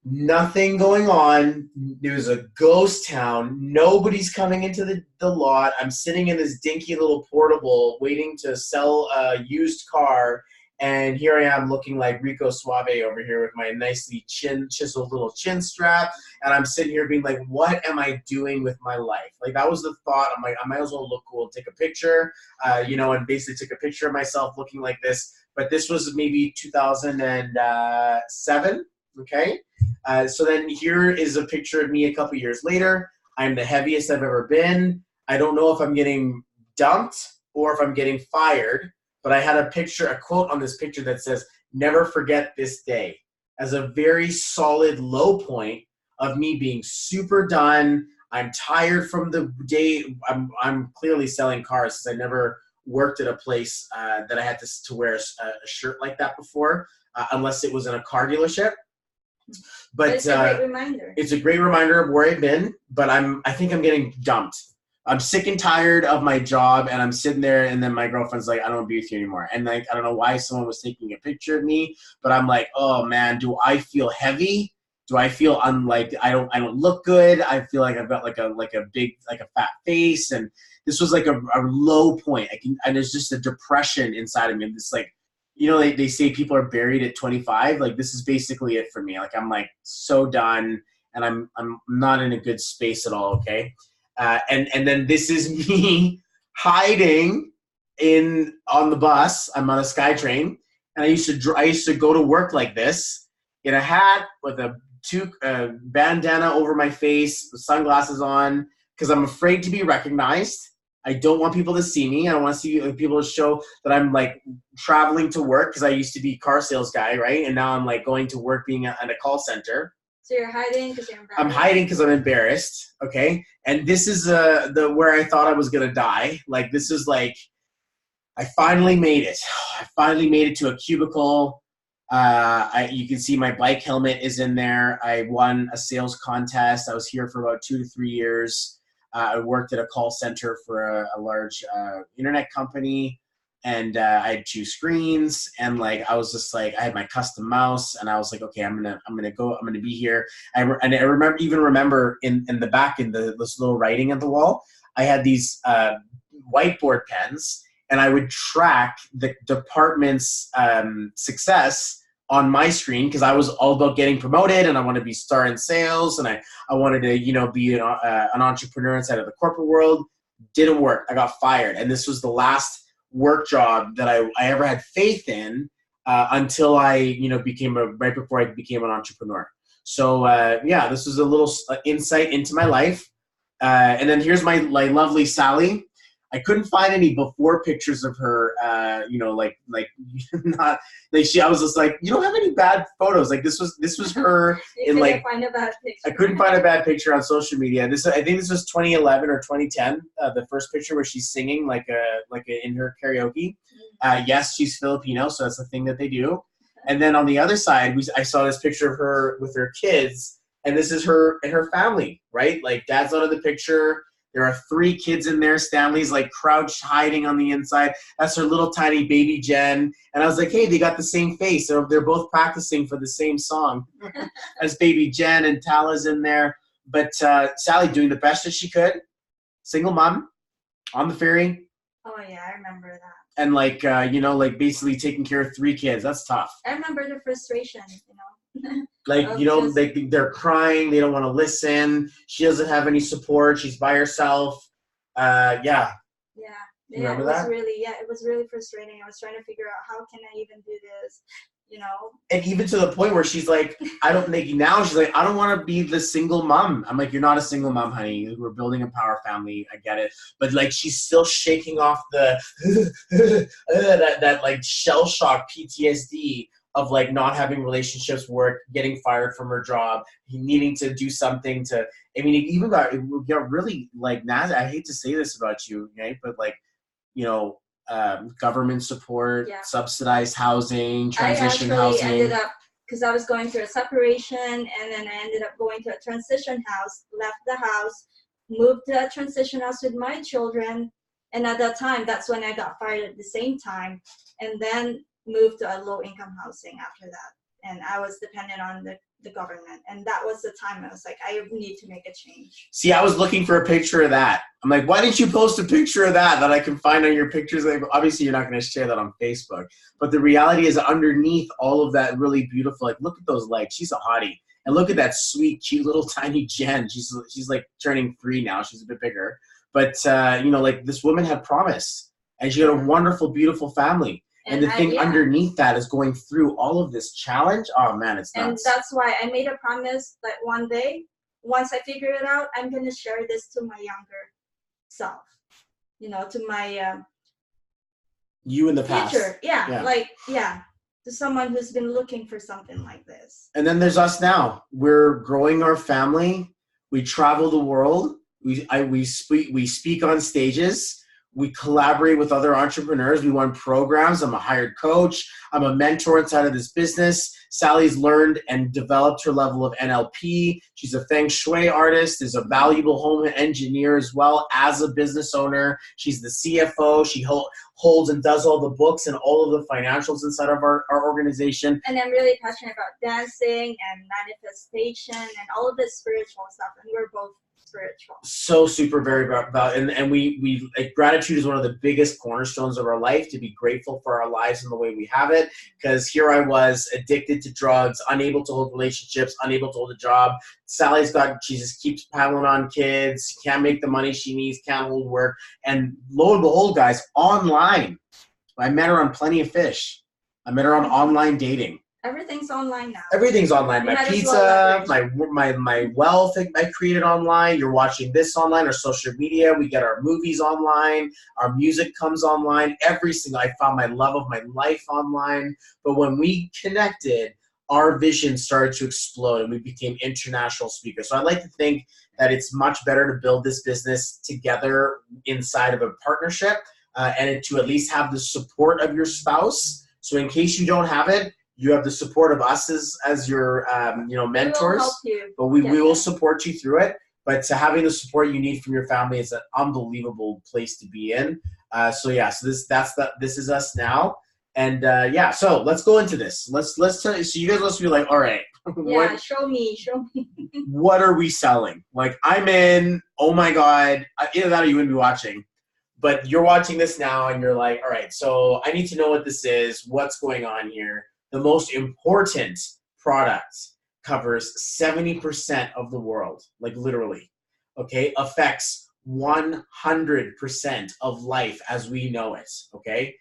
Nothing going on. It was a ghost town. Nobody's coming into the lot. I'm sitting in this dinky little portable waiting to sell a used car. And here I am looking like Rico Suave over here with my nicely chiseled little chin strap. And I'm sitting here being like, what am I doing with my life? Like, that was the thought. I'm like, I might as well look cool, take a picture, and basically took a picture of myself looking like this. But this was maybe 2007, okay? So then here is a picture of me a couple years later. I'm the heaviest I've ever been. I don't know if I'm getting dumped or if I'm getting fired. But I had a quote on this picture that says, never forget this day, as a very solid low point of me being super done. I'm tired from the day. I'm clearly selling cars because I never worked at a place that I had to wear a shirt like that before, unless it was in a car dealership. But it's a great reminder. It's a great reminder of where I've been, but I think I'm getting dumped. I'm sick and tired of my job, and I'm sitting there, and then my girlfriend's like, I don't want to be with you anymore. And I don't know why someone was taking a picture of me, but I'm like, oh man, do I feel heavy? Do I feel I don't look good? I feel like I've got like a fat face, and this was like a low point. And there's just a depression inside of me. It's like, they say people are buried at 25. Like, this is basically it for me. Like, I'm like so done. and I'm not in a good space at all. Okay, and then this is me hiding on the bus. I'm on a SkyTrain, and I used to go to work like this in a hat with a bandana over my face, with sunglasses on, because I'm afraid to be recognized. I don't want people to see me. I don't want to see people to show that I'm like traveling to work, because I used to be car sales guy, right? And now I'm like going to work being at a call center. So you're hiding because you're embarrassed? I'm hiding because I'm embarrassed, okay? And this is where I thought I was going to die. Like, this is like, I finally made it. I finally made it to a cubicle. You can see my bike helmet is in there. I won a sales contest. I was here for about 2 to 3 years. I worked at a call center for a large internet company, and I had 2 screens, and like I was just like, I had my custom mouse, and I was like, okay, I'm gonna be here. And I remember in the back in this little writing at the wall, I had these whiteboard pens, and I would track the department's success on my screen, because I was all about getting promoted, and I wanted to be star in sales, and I wanted to be an entrepreneur inside of the corporate world. Didn't work. I got fired, and this was the last work job that I ever had faith in until I became right before I became an entrepreneur. So this was a little insight into my life, and then here's my lovely Sally. I couldn't find any before pictures of her, not like I was just like, you don't have any bad photos. Like this was her in like. Find a bad picture. I couldn't find a bad picture on social media. I think this was 2011 or 2010. The first picture where she's singing in her karaoke. Yes, she's Filipino, so that's the thing that they do. And then on the other side, I saw this picture of her with her kids, and this is her and her family, right? Like dad's out of the picture. There are 3 kids in there. Stanley's like crouched, hiding on the inside. That's her little tiny baby Jen. And I was like, hey, they got the same face. They're both practicing for the same song. As baby Jen, and Tala's in there. But Sally doing the best that she could. Single mom on the ferry. Oh yeah, I remember that. And basically taking care of 3 kids. That's tough. I remember the frustration, They're crying. They don't want to listen. She doesn't have any support. She's by herself. Yeah. Remember it that? It was really frustrating. I was trying to figure out how can I even do this, And even to the point where she's like, I don't want to be the single mom. I'm like, you're not a single mom, honey. We're building a power family. I get it. But like, she's still shaking off the that like shell shock PTSD of like not having relationships work, getting fired from her job, needing to do something to. I mean, it got really like nasty. I hate to say this about you, right? But like, government support, subsidized housing, transition housing. I ended up, because I was going through a separation, and then I ended up going to a transition house, left the house, moved to a transition house with my children, and at that time, that's when I got fired at the same time, and then moved to a low-income housing after that. And I was dependent on the government. And that was the time I was like, I need to make a change. See, I was looking for a picture of that. I'm like, why didn't you post a picture of that I can find on your pictures? Like, obviously, you're not going to share that on Facebook. But the reality is underneath all of that really beautiful, like, look at those legs. She's a hottie. And look at that sweet, cute little tiny Jen. She's like turning 3 now. She's a bit bigger. But, this woman had promise. And she had a wonderful, beautiful family. And the thing underneath that is going through all of this challenge. Oh, man, it's nuts. And that's why I made a promise that one day, once I figure it out, I'm going to share this to my younger self, to my you in the past. Future. To someone who's been looking for something like this. And then there's us now. We're growing our family. We travel the world. We speak on stages. We collaborate with other entrepreneurs. We run programs. I'm a hired coach. I'm a mentor inside of this business. Sally's learned and developed her level of NLP. She's a Feng Shui artist, is a valuable home engineer as well as a business owner. She's the CFO. She holds and does all the books and all of the financials inside of our organization. And I'm really passionate about dancing and manifestation and all of this spiritual stuff. And we're both spiritual. So super very about and we like gratitude is one of the biggest cornerstones of our life, to be grateful for our lives and the way we have it, because here I was addicted to drugs, unable to hold relationships, unable to hold a job. She just keeps piling on kids, can't make the money she needs, can't hold work, and lo and behold, guys, online, I met her on Plenty of Fish. I met her on online dating. Everything's online now. Everything's online. My pizza, my wealth I created online. You're watching this online, or social media. We get our movies online. Our music comes online. I found my love of my life online. But when we connected, our vision started to explode and we became international speakers. So I like to think that it's much better to build this business together inside of a partnership, and to at least have the support of your spouse. So in case you don't have it, you have the support of us as your mentors. We will help you. But we will support you through it. But having the support you need from your family is an unbelievable place to be in. So this is us now. And so let's go into this. Let's tell you. So you guys must be like, all right. Yeah, show me. What are we selling? Like, I'm in. Oh my God. Either that or you wouldn't be watching. But you're watching this now and you're like, all right, so I need to know what this is. What's going on here? The most important product covers 70% of the world, like literally, okay? Affects 100% of life as we know it, okay?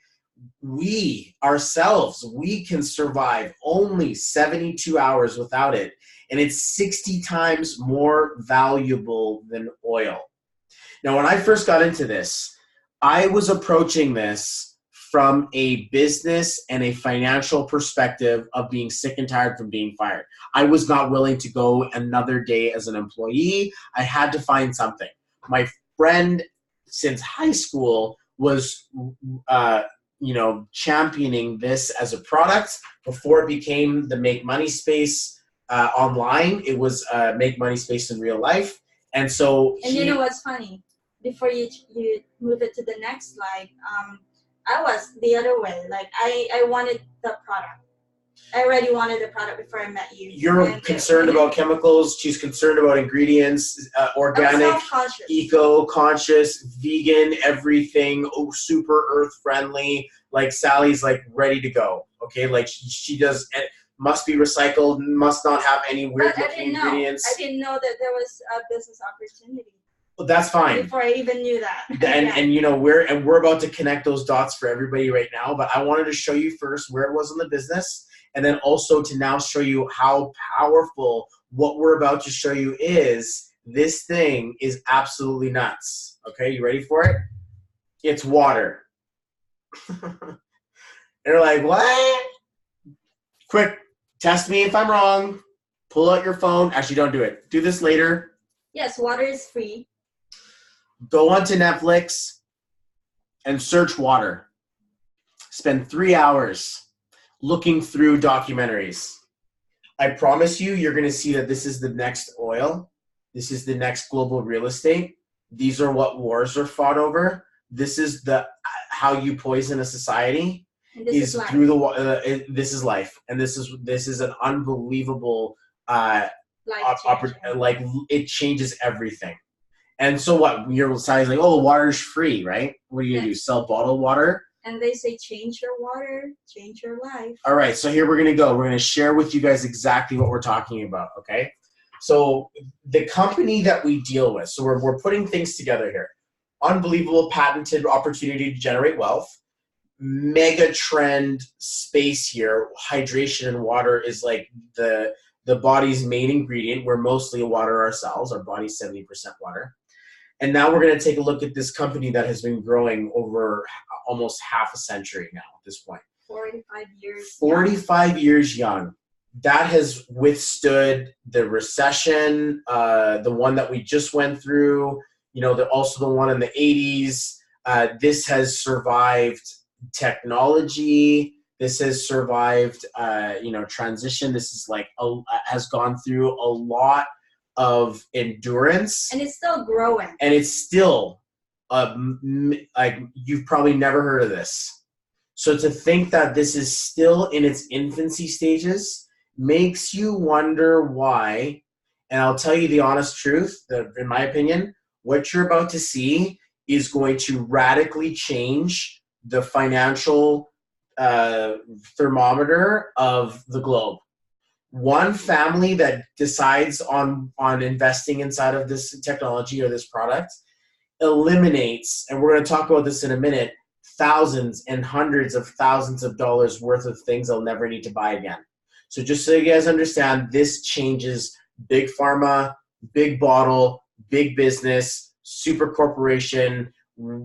We ourselves, we can survive only 72 hours without it, and it's 60 times more valuable than oil. Now, when I first got into this, I was approaching this from a business and a financial perspective of being sick and tired from being fired. I was not willing to go another day as an employee. I had to find something. My friend since high school was, championing this as a product before it became the Make Money Space online. It was Make Money Space in real life. And so you know what's funny? Before you move it to the next slide, I was the other way. Like I wanted the product. I already wanted the product before I met you. You're concerned about chemicals. She's concerned about ingredients, organic, eco-conscious, vegan, everything, super earth-friendly. Like Sally's like ready to go. Okay, like she does. It must be recycled. Must not have any weird looking ingredients. I didn't know that there was a business opportunity. Well, that's fine. Before I even knew that. And we're about to connect those dots for everybody right now. But I wanted to show you first where it was in the business, and then also to now show you how powerful what we're about to show you is. This thing is absolutely nuts. Okay, you ready for it? It's water. They're like, what? Quick, test me if I'm wrong. Pull out your phone. Actually, don't do it. Do this later. Yes, water is free. Go onto Netflix and search water. Spend 3 hours looking through documentaries. I promise you're going to see that this is the next oil. This is the next global real estate. These are what wars are fought over. This is how you poison a society. And this is life. This is life, and this is an unbelievable like it changes everything. And so what? Your side is like, oh, the water's free, right? What are you gonna do? Sell bottled water? And they say, change your water, change your life. All right, so here we're gonna go. We're gonna share with you guys exactly what we're talking about. Okay, so the company that we deal with. So we're putting things together here. Unbelievable patented opportunity to generate wealth. Mega trend space here. Hydration and water is like the body's main ingredient. We're mostly water ourselves. Our body's 70% water. And now we're going to take a look at this company that has been growing over almost half a century now at this point. 45 years. 45 years young. That has withstood the recession, the one that we just went through, also the one in the 80s. This has survived technology. This has survived, transition. This is has gone through a lot of endurance. And it's still growing. And it's still, you've probably never heard of this. So to think that this is still in its infancy stages makes you wonder why. And I'll tell you the honest truth, that in my opinion, what you're about to see is going to radically change the financial thermometer of the globe. One family that decides on investing inside of this technology or this product eliminates, and we're going to talk about this in a minute, thousands and hundreds of thousands of dollars worth of things they'll never need to buy again. So just so you guys understand, this changes big pharma, big bottle, big business, super corporation.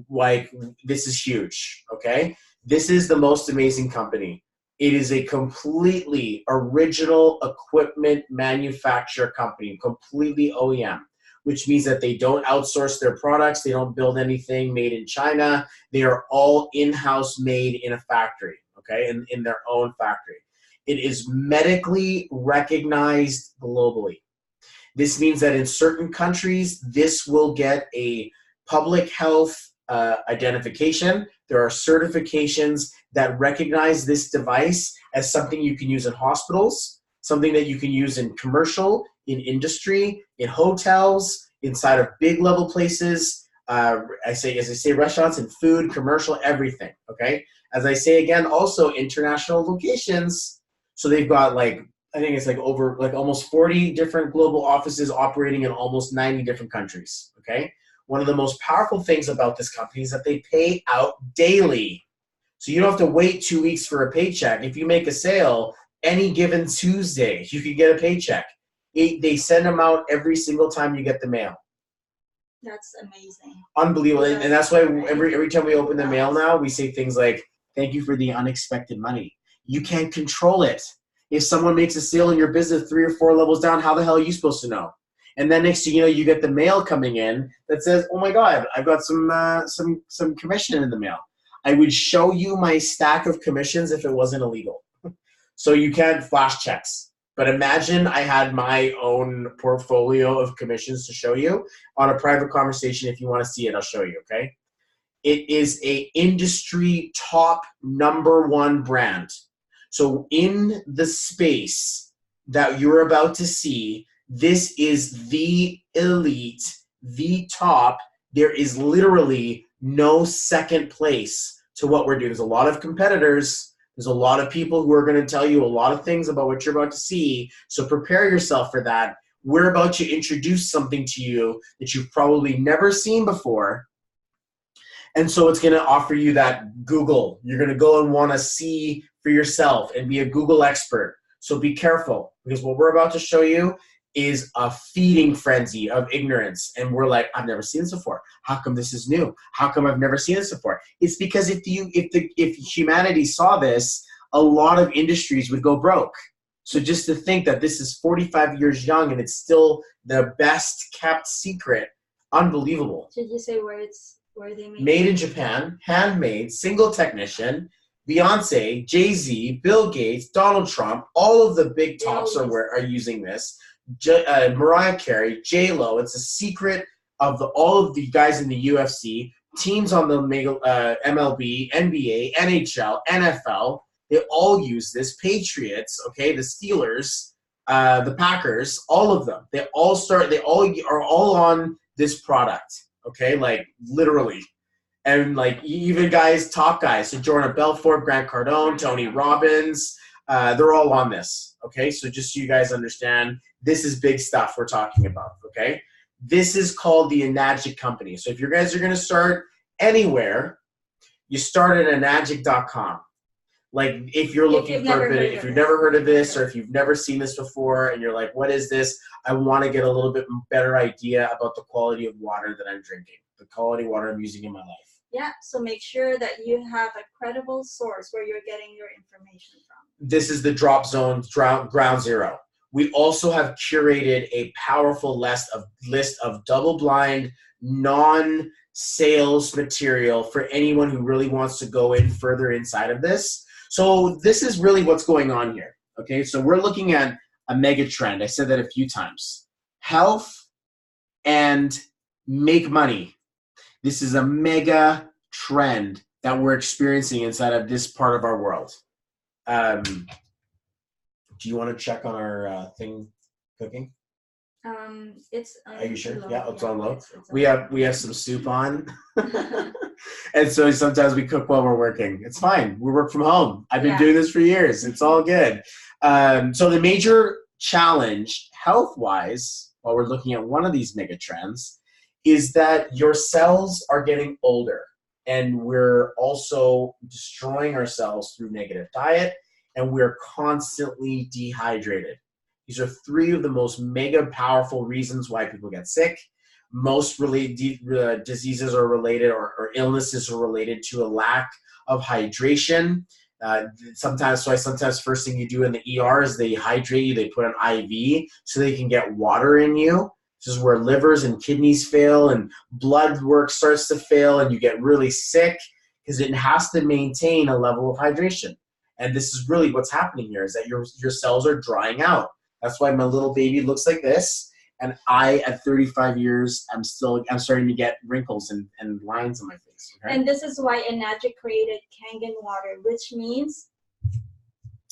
Like, this is huge, okay? This is the most amazing company. It is a completely original equipment manufacturer company, completely OEM, which means that they don't outsource their products. They don't build anything made in China. They are all in-house made in a factory, okay, in their own factory. It is medically recognized globally. This means that in certain countries, this will get a public health identification. There are certifications that recognize this device as something you can use in hospitals, something that you can use in commercial, in industry, in hotels, inside of big level places. As I say, restaurants and food, commercial, everything, okay? As I say again, also international locations. So they've got like, I think it's like over like almost 40 different global offices operating in almost 90 different countries, okay? One of the most powerful things about this company is that they pay out daily. So you don't have to wait 2 weeks for a paycheck. If you make a sale, any given Tuesday, you can get a paycheck. They send them out every single time you get the mail. That's amazing. Unbelievable. And that's why every time we open the mail now, we say things like, thank you for the unexpected money. You can't control it. If someone makes a sale in your business 3 or 4 levels down, how the hell are you supposed to know? And then next thing you know, you get the mail coming in that says, oh my God, I've got some commission in the mail. I would show you my stack of commissions if it wasn't illegal. So you can't flash checks. But imagine I had my own portfolio of commissions to show you on a private conversation. If you want to see it, I'll show you, okay? It is a industry top #1 brand. So in the space that you're about to see, this is the elite, the top. There is literally no second place to what we're doing. There's a lot of competitors. There's a lot of people who are going to tell you a lot of things about what you're about to see. So prepare yourself for that. We're about to introduce something to you that you've probably never seen before. And so it's going to offer you that Google. You're going to go and want to see for yourself and be a Google expert. So be careful, because what we're about to show you is a feeding frenzy of ignorance. And we're like, I've never seen this before. How come this is new? How come I've never seen this before? It's because if humanity saw this, a lot of industries would go broke. So just to think that this is 45 years young and it's still the best kept secret, unbelievable. Did you say where they made? Made in Japan, handmade, single technician. Beyonce, Jay-Z, Bill Gates, Donald Trump, all of the big tops are using this. Mariah Carey, J-Lo. It's a secret of all of the guys in the UFC, teams on the MLB, NBA, NHL, NFL. They all use this. Patriots, okay, the Steelers, the Packers, all of them. They all are all on this product, okay, like literally. And like even guys, top guys, so Jordan Belfort, Grant Cardone, Tony Robbins, they're all on this, okay? So just so you guys understand, this is big stuff we're talking about, okay? This is called the Enagic Company. So if you guys are going to start anywhere, you start at enagic.com. Like if you're looking for a bit, if you've never heard of this or if you've never seen this before and you're like, what is this? I want to get a little bit better idea about the quality of water that I'm drinking, the quality of water I'm using in my life. Yeah, so make sure that you have a credible source where you're getting your information from. This is the Drop Zone Ground Zero. We also have curated a powerful list of double-blind, non-sales material for anyone who really wants to go in further inside of this. So this is really what's going on here, okay? So we're looking at a mega trend. I said that a few times. Health and make money. This is a mega trend that we're experiencing inside of this part of our world. Do you want to check on our thing cooking? It's Are you sure? low. Yeah, it's on low. It's We on have some soup on, and so sometimes we cook while we're working. It's fine. We work from home. I've been doing this for years. It's all good. So the major challenge, health-wise, while we're looking at one of these mega trends, is that your cells are getting older, and we're also destroying ourselves through negative diet, and we're constantly dehydrated. These are three of the most mega powerful reasons why people get sick. Most diseases are related, or illnesses are related to a lack of hydration. Sometimes first thing you do in the ER is they hydrate you. They put an IV so they can get water in you. This is where livers and kidneys fail, and blood work starts to fail, and you get really sick because it has to maintain a level of hydration. And this is really what's happening here, is that your cells are drying out. That's why my little baby looks like this. And I, at 35 years, I'm starting to get wrinkles and lines on my face. Okay? And this is why Enagic created Kangen water, which means.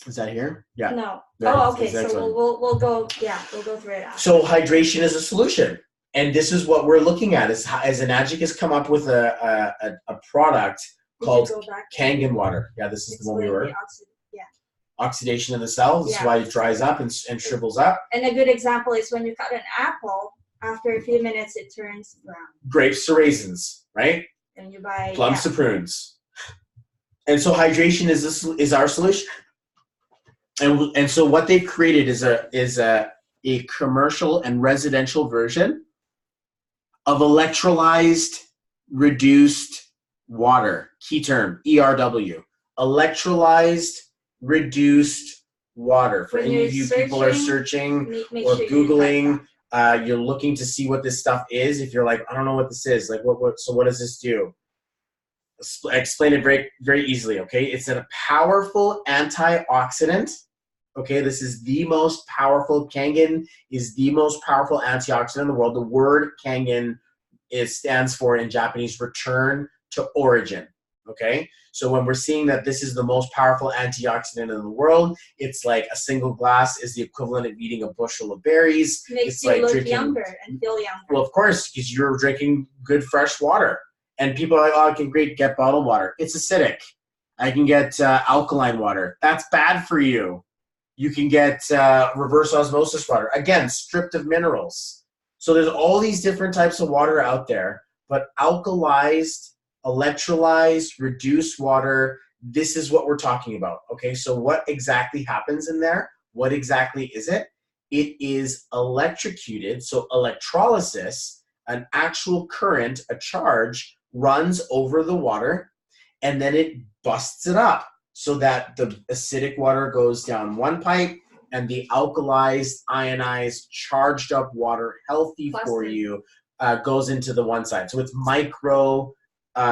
Is that here? Yeah. No. Yeah, okay. So we'll go. Yeah, we'll go through it after. So hydration is a solution, and this is what we're looking at. Is Enagic has come up with a product called Kangen water. Yeah, this is the one we were. Oxidation of the cells. This is why it dries up and shrivels up. And a good example is when you cut an apple, after a few minutes it turns brown. Grapes to raisins, right? And you buy plums to prunes. And so hydration is our solution. And so what they've created is a commercial and residential version of electrolyzed reduced water. Key term, ERW. Electrolyzed reduced water. For any of you people are searching or Googling, you're looking to see what this stuff is. If you're like, I don't know what this is, like so what does this do? I explain it very, very easily, okay? It's a powerful antioxidant. Okay, this is the most powerful. Kangen is the most powerful antioxidant in the world. The word Kangen stands for, in Japanese, return to origin. Okay, so when we're seeing that this is the most powerful antioxidant in the world, it's like a single glass is the equivalent of eating a bushel of berries. Makes you look younger and feel younger. Well, of course, because you're drinking good fresh water. And people are like, oh, I can get bottled water. It's acidic. I can get alkaline water. That's bad for you. You can get reverse osmosis water. Again, stripped of minerals. So there's all these different types of water out there, but alkalized, electrolyzed, reduced water, this is what we're talking about. Okay, so what exactly happens in there? What exactly is it? It is electrocuted, so electrolysis, an actual current, a charge, runs over the water, and then it busts it up so that the acidic water goes down one pipe and the alkalized, ionized, charged up water, healthy for you, goes into the one side. So it's micro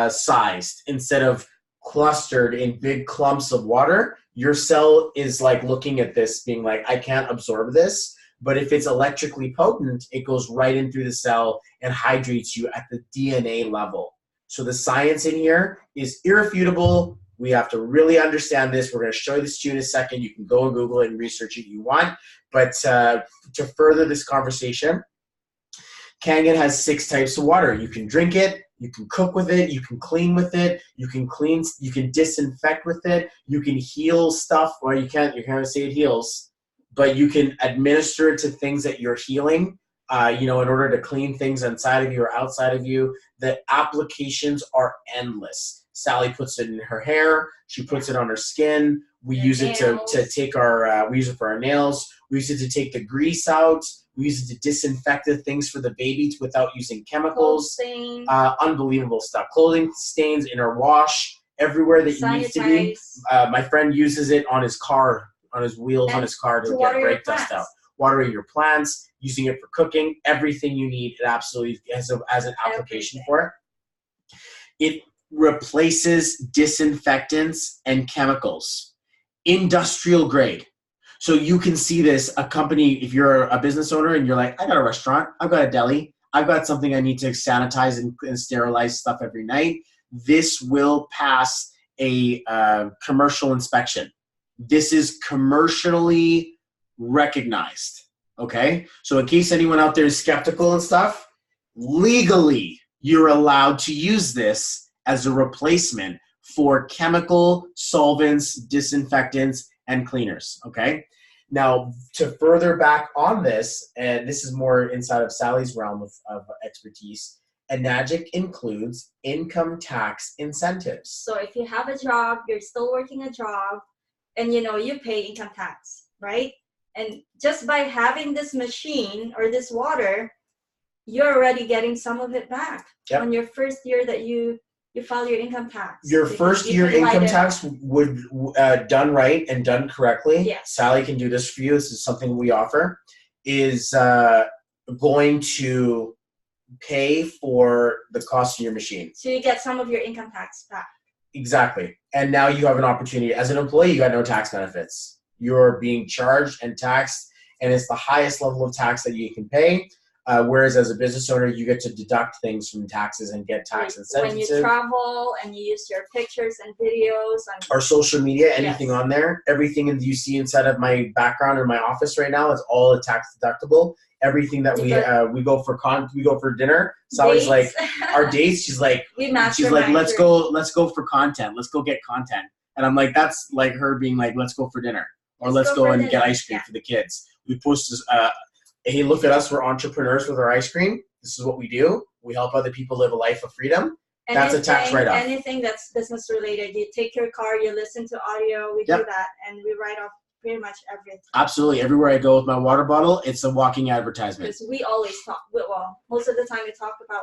sized instead of clustered in big clumps of water. Your cell is like looking at this being like, I can't absorb this. But if it's electrically potent, it goes right in through the cell and hydrates you at the DNA level. So the science in here is irrefutable. We have to really understand this. We're going to show this to you in a second. You can go and Google it and research it if you want. But to further this conversation, Kangen has 6 types of water. You can drink it. You can cook with it. You can clean with it. You can disinfect with it. You can heal stuff. Well, you can't say it heals. But you can administer it to things that you're healing, in order to clean things inside of you or outside of you. The applications are endless. Sally puts it in her hair. She puts it on her skin. We use it to take we use it for our nails. We use it to take the grease out. We use it to disinfect the things for the baby without using chemicals. Unbelievable stuff. Clothing stains in our wash, everywhere that it needs to be. My friend uses it on his car, on his wheels, on his car to get brake dust out. Watering your plants, using it for cooking, everything you need, it absolutely has an application for it. It replaces disinfectants and chemicals. Industrial grade. So you can see this, a company, if you're a business owner and you're like, I got a restaurant, I've got a deli, I've got something I need to sanitize and sterilize stuff every night. This will pass a commercial inspection. This is commercially recognized, okay? So in case anyone out there is skeptical and stuff, legally, you're allowed to use this as a replacement for chemical solvents, disinfectants, and cleaners, okay? Now, to further back on this, and this is more inside of Sally's realm of expertise, Enagic includes income tax incentives. So if you have a job, you're still working a job, and you pay income tax, right? And just by having this machine or this water, you're already getting some of it back on your first year that you file your income tax. Your first year income tax would done right and done correctly. Yes. Sally can do this for you. This is something we offer. Is going to pay for the cost of your machine. So you get some of your income tax back. Exactly. And now you have an opportunity. As an employee, you got no tax benefits. You're being charged and taxed, and it's the highest level of tax that you can pay. Whereas as a business owner, you get to deduct things from taxes and get tax incentives. When you travel and you use your pictures and videos on our social media, anything on there, everything you see inside of my background in my office right now is all tax deductible. Everything that we go for dinner. Sally's like our dates. She's like let's go for content. Let's go get content. And I'm like, that's like her being like, let's go for dinner or let's go and get ice cream for the kids. We post this. Hey, look at us. We're entrepreneurs with our ice cream. This is what we do. We help other people live a life of freedom. That's a tax write-off. Anything that's business related. You take your car, you listen to audio. We do that, and we write off pretty much everything. Absolutely. Everywhere I go with my water bottle, it's a walking advertisement. Because we always talk. Well, most of the time we talk about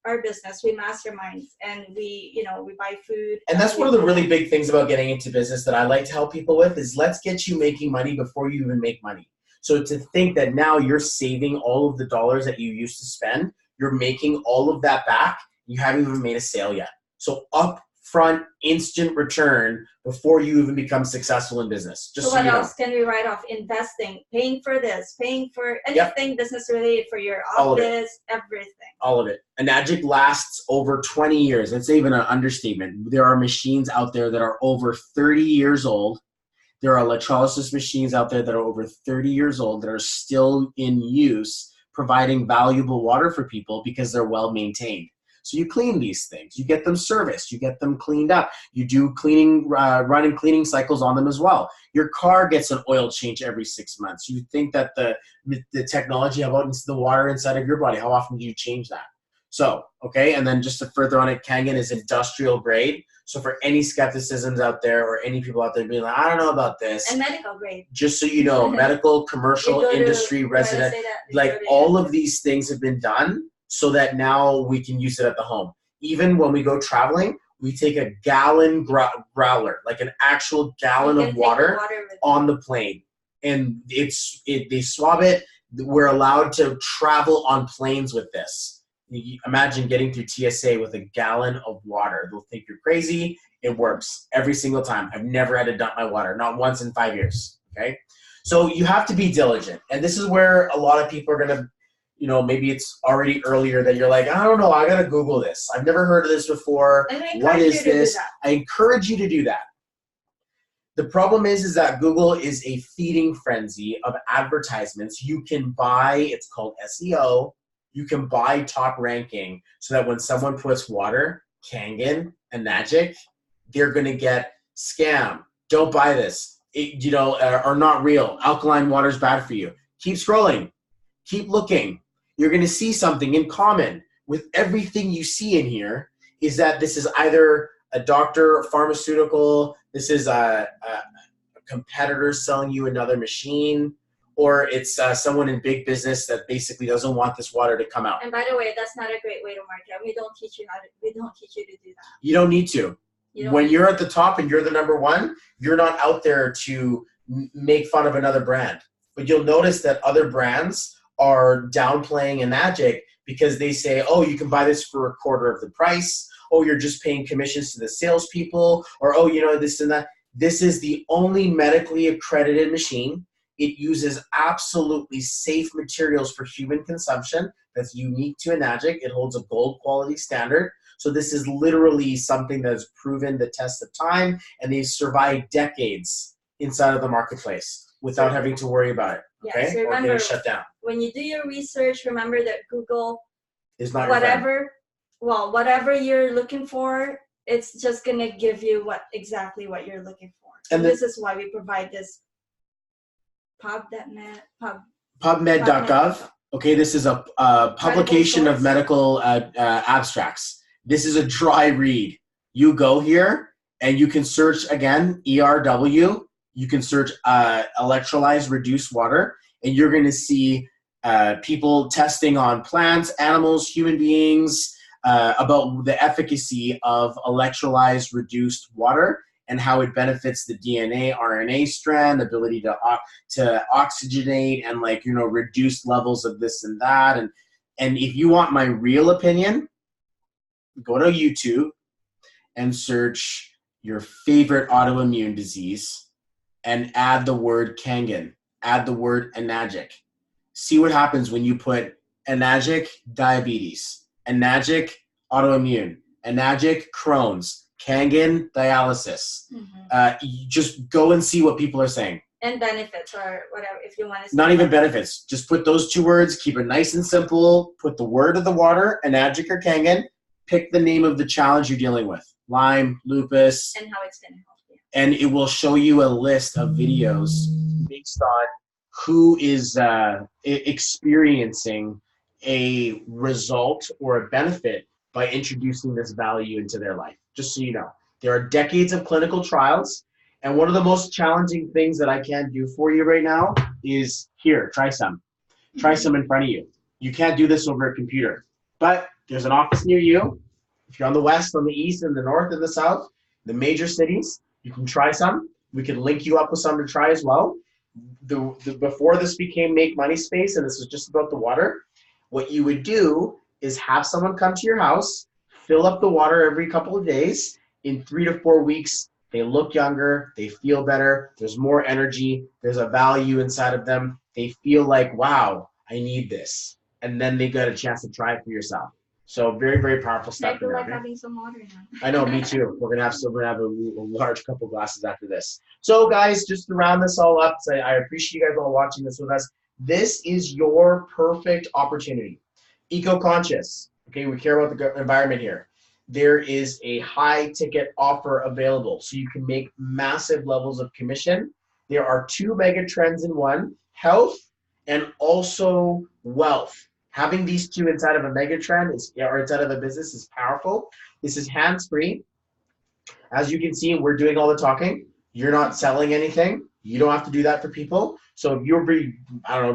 our business. We mastermind, and we buy food. And that's one of the really big things about getting into business that I like to help people with is let's get you making money before you even make money. So to think that now you're saving all of the dollars that you used to spend, you're making all of that back, you haven't even made a sale yet. So upfront, instant return before you even become successful in business. So what else can we write off? Investing, paying for this, paying for anything business related for your office, everything. All of it. Enagic lasts over 20 years. That's even an understatement. There are machines out there that are over 30 years old. There are electrolysis machines out there that are over 30 years old that are still in use, providing valuable water for people because they're well maintained. So you clean these things, you get them serviced, you get them cleaned up, you do cleaning, running cleaning cycles on them as well. Your car gets an oil change every 6 months. You think that the technology about the water inside of your body, how often do you change that? So, okay, and then just to further on it, Kangen is industrial grade. So for any skepticisms out there or any people out there being like, I don't know about this. And medical grade. Just so you know, medical, commercial, industry, resident, like all of these things have been done so that now we can use it at the home. Even when we go traveling, we take a gallon growler, like an actual gallon of water on the plane. And they swab it. We're allowed to travel on planes with this. Imagine getting through TSA with a gallon of water. They'll think you're crazy. It works every single time. I've never had to dump my water, not once in 5 years. Okay, so you have to be diligent, and this is where a lot of people are gonna, maybe it's already earlier that you're like, I don't know, I gotta Google this. I've never heard of this before. What is this? I encourage you to do that. The problem is that Google is a feeding frenzy of advertisements. You can buy. It's called SEO. You can buy top ranking so that when someone puts water, Kangen, Enagic, they're going to get scam. Don't buy this. Are not real. Alkaline water is bad for you. Keep scrolling. Keep looking. You're going to see something in common with everything you see in here is that this is either a doctor, pharmaceutical, this is a competitor selling you another machine, or it's someone in big business that basically doesn't want this water to come out. And by the way, that's not a great way to market. We don't teach you to do that. You don't need to. When you're at the top and you're the number one, you're not out there to make fun of another brand. But you'll notice that other brands are downplaying Enagic because they say, oh, you can buy this for a quarter of the price. Oh, you're just paying commissions to the salespeople. Or, oh, this and that. This is the only medically accredited machine. It uses absolutely safe materials for human consumption that's unique to Enagic. It holds a gold quality standard. So this is literally something that has proven the test of time, and they've survived decades inside of the marketplace without having to worry about it. okay? So Or remember, getting shut down. when you do your research, remember that Google Is not your friend. whatever you're looking for, it's just gonna give you exactly what you're looking for. And this is why we provide this PubMed.gov. Okay, this is a publication of medical abstracts. This is a dry read. You go here and you can search again, ERW. You can search electrolyzed reduced water, and you're going to see people testing on plants, animals, human beings about the efficacy of electrolyzed reduced water and how it benefits the DNA, RNA strand, ability to oxygenate and reduce levels of this and that. And if you want my real opinion, go to YouTube and search your favorite autoimmune disease and add the word Kangen, add the word enagic. See what happens when you put enagic diabetes, enagic autoimmune, enagic Crohn's, Kangen dialysis. You just go and see what people are saying. And benefits or whatever, if you want to. Not even benefits. Just put those two words, keep it nice and simple, put the word of the water, enagic or Kangen, pick the name of the challenge you're dealing with. Lyme, lupus. And how it's going to help you. And it will show you a list of videos based on who is experiencing a result or a benefit by introducing this value into their life. Just so you know, there are decades of clinical trials, and one of the most challenging things that I can do for you right now is here, try some. Try some in front of you. You can't do this over a computer, but there's an office near you. If you're on the west, on the east, and the north, and the south, the major cities, you can try some. We can link you up with some to try as well. Before this became Make Money Space, and this was just about the water, what you would do is have someone come to your house, fill up the water every couple of days. In 3 to 4 weeks, they look younger, they feel better, there's more energy, there's a value inside of them. They feel like, wow, I need this. And then they get a chance to try it for yourself. So very, very powerful stuff. I feel like having some water now. I know, me too. We're gonna have a large couple glasses after this. So guys, just to round this all up, I appreciate you guys all watching this with us. This is your perfect opportunity. Eco-conscious. Okay, we care about the environment here. There is a high ticket offer available, so you can make massive levels of commission. There are 2 mega trends in one: health and also wealth. Having these 2 inside of a mega trend or inside of a business is powerful. This is hands-free. As you can see, we're doing all the talking. You're not selling anything. You don't have to do that for people. So if you're,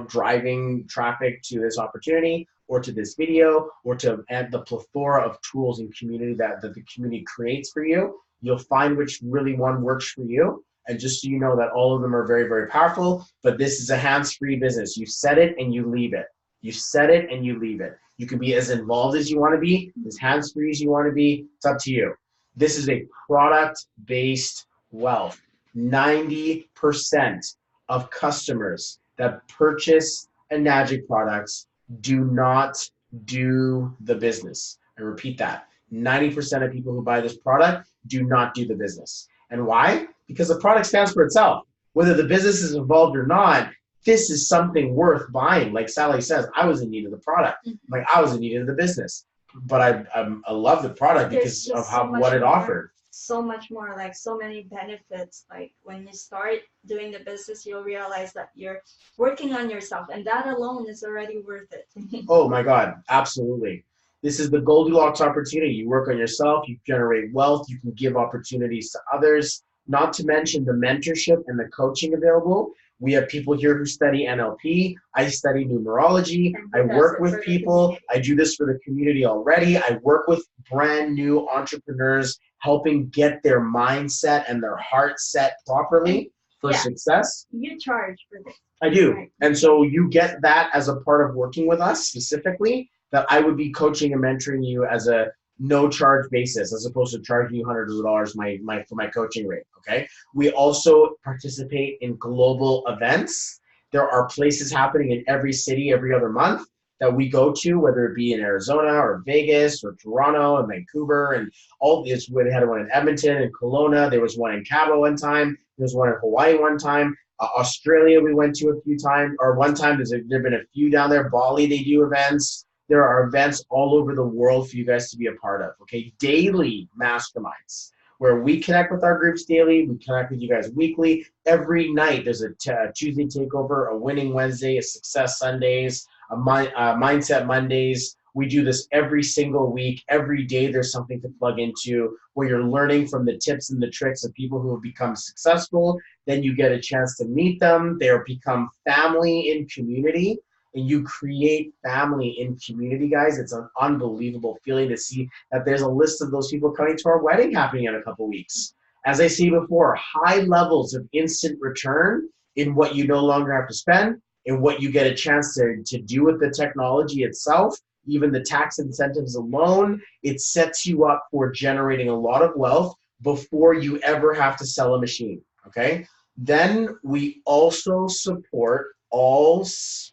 driving traffic to this opportunity or to this video or to add the plethora of tools and community that the community creates for you, you'll find which really one works for you. And just so you know that all of them are very, very powerful, but this is a hands-free business. You set it and you leave it. You set it and you leave it. You can be as involved as you want to be, as hands-free as you want to be. It's up to you. This is a product-based wealth. 90% of customers that purchase Enagic products do not do the business. I repeat that. 90% of people who buy this product do not do the business. And why? Because the product stands for itself. Whether the business is involved or not, this is something worth buying. Like Sally says, I was in need of the product. Like I was in need of the business. But I love the product because of what it offered. So much more, like so many benefits. Like when you start doing the business, you'll realize that you're working on yourself, and that alone is already worth it. Oh my God, absolutely. This is the Goldilocks opportunity. You work on yourself, you generate wealth, you can give opportunities to others, not to mention the mentorship and the coaching available. We have people here who study NLP. I study numerology. I work with people. I do this for the community already. I work with brand new entrepreneurs, helping get their mindset and their heart set properly for success. You charge for this. I do. Right. And so you get that as a part of working with us specifically, that I would be coaching and mentoring you as a no charge basis, as opposed to charging you hundreds of dollars for my coaching rate. Okay. We also participate in global events. There are places happening in every city every other month that we go to, whether it be in Arizona or Vegas or Toronto and Vancouver, and all this. Where they had one in Edmonton and Kelowna. There was one in Cabo one time. There was one in Hawaii one time. Australia we went to a few times, or one time. There've been a few down there. Bali, they do events. There are events all over the world for you guys to be a part of, okay? Daily masterminds where we connect with our groups daily. We connect with you guys weekly. Every night there's a Tuesday takeover, a winning Wednesday, a success Sundays, a mindset Mondays. We do this every single week. Every day there's something to plug into where you're learning from the tips and the tricks of people who have become successful. Then you get a chance to meet them. They become family in community. And you create family in community, guys. It's an unbelievable feeling to see that there's a list of those people coming to our wedding happening in a couple weeks. As I say before, high levels of instant return in what you no longer have to spend, in what you get a chance to do with the technology itself. Even the tax incentives alone, it sets you up for generating a lot of wealth before you ever have to sell a machine, okay? Then we also support all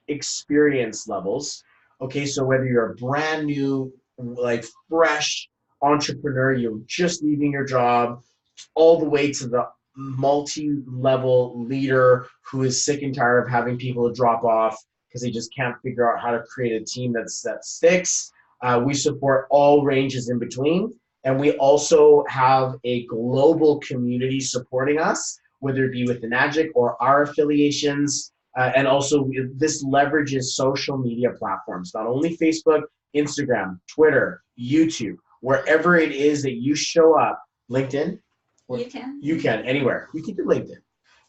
experience levels. Okay, so whether you're a brand new, like fresh entrepreneur, you're just leaving your job, all the way to the multi-level leader who is sick and tired of having people drop off because they just can't figure out how to create a team that sticks. We support all ranges in between. And we also have a global community supporting us, whether it be with the Enagic or our affiliations. And also, this leverages social media platforms, not only Facebook, Instagram, Twitter, YouTube, wherever it is that you show up, LinkedIn. You can, anywhere. We can do LinkedIn.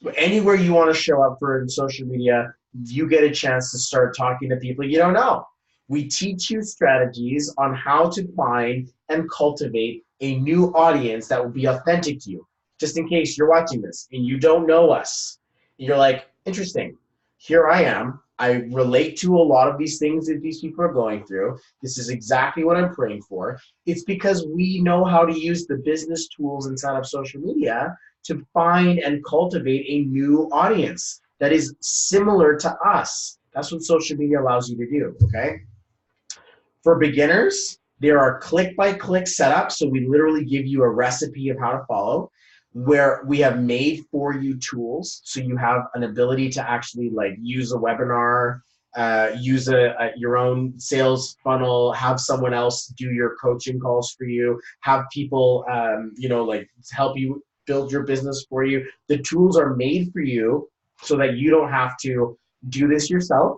But anywhere you want to show up for social media, you get a chance to start talking to people you don't know. We teach you strategies on how to find and cultivate a new audience that will be authentic to you. Just in case you're watching this and you don't know us, and you're like, interesting. Here I am. I relate to a lot of these things that these people are going through. This is exactly what I'm praying for. It's because we know how to use the business tools inside of social media to find and cultivate a new audience that is similar to us. That's what social media allows you to do, okay? For beginners, there are click-by-click setups. So we literally give you a recipe of how to follow, where we have made for you tools. So you have an ability to actually like use a webinar, use your own sales funnel, have someone else do your coaching calls for you, have people, like help you build your business for you. The tools are made for you so that you don't have to do this yourself.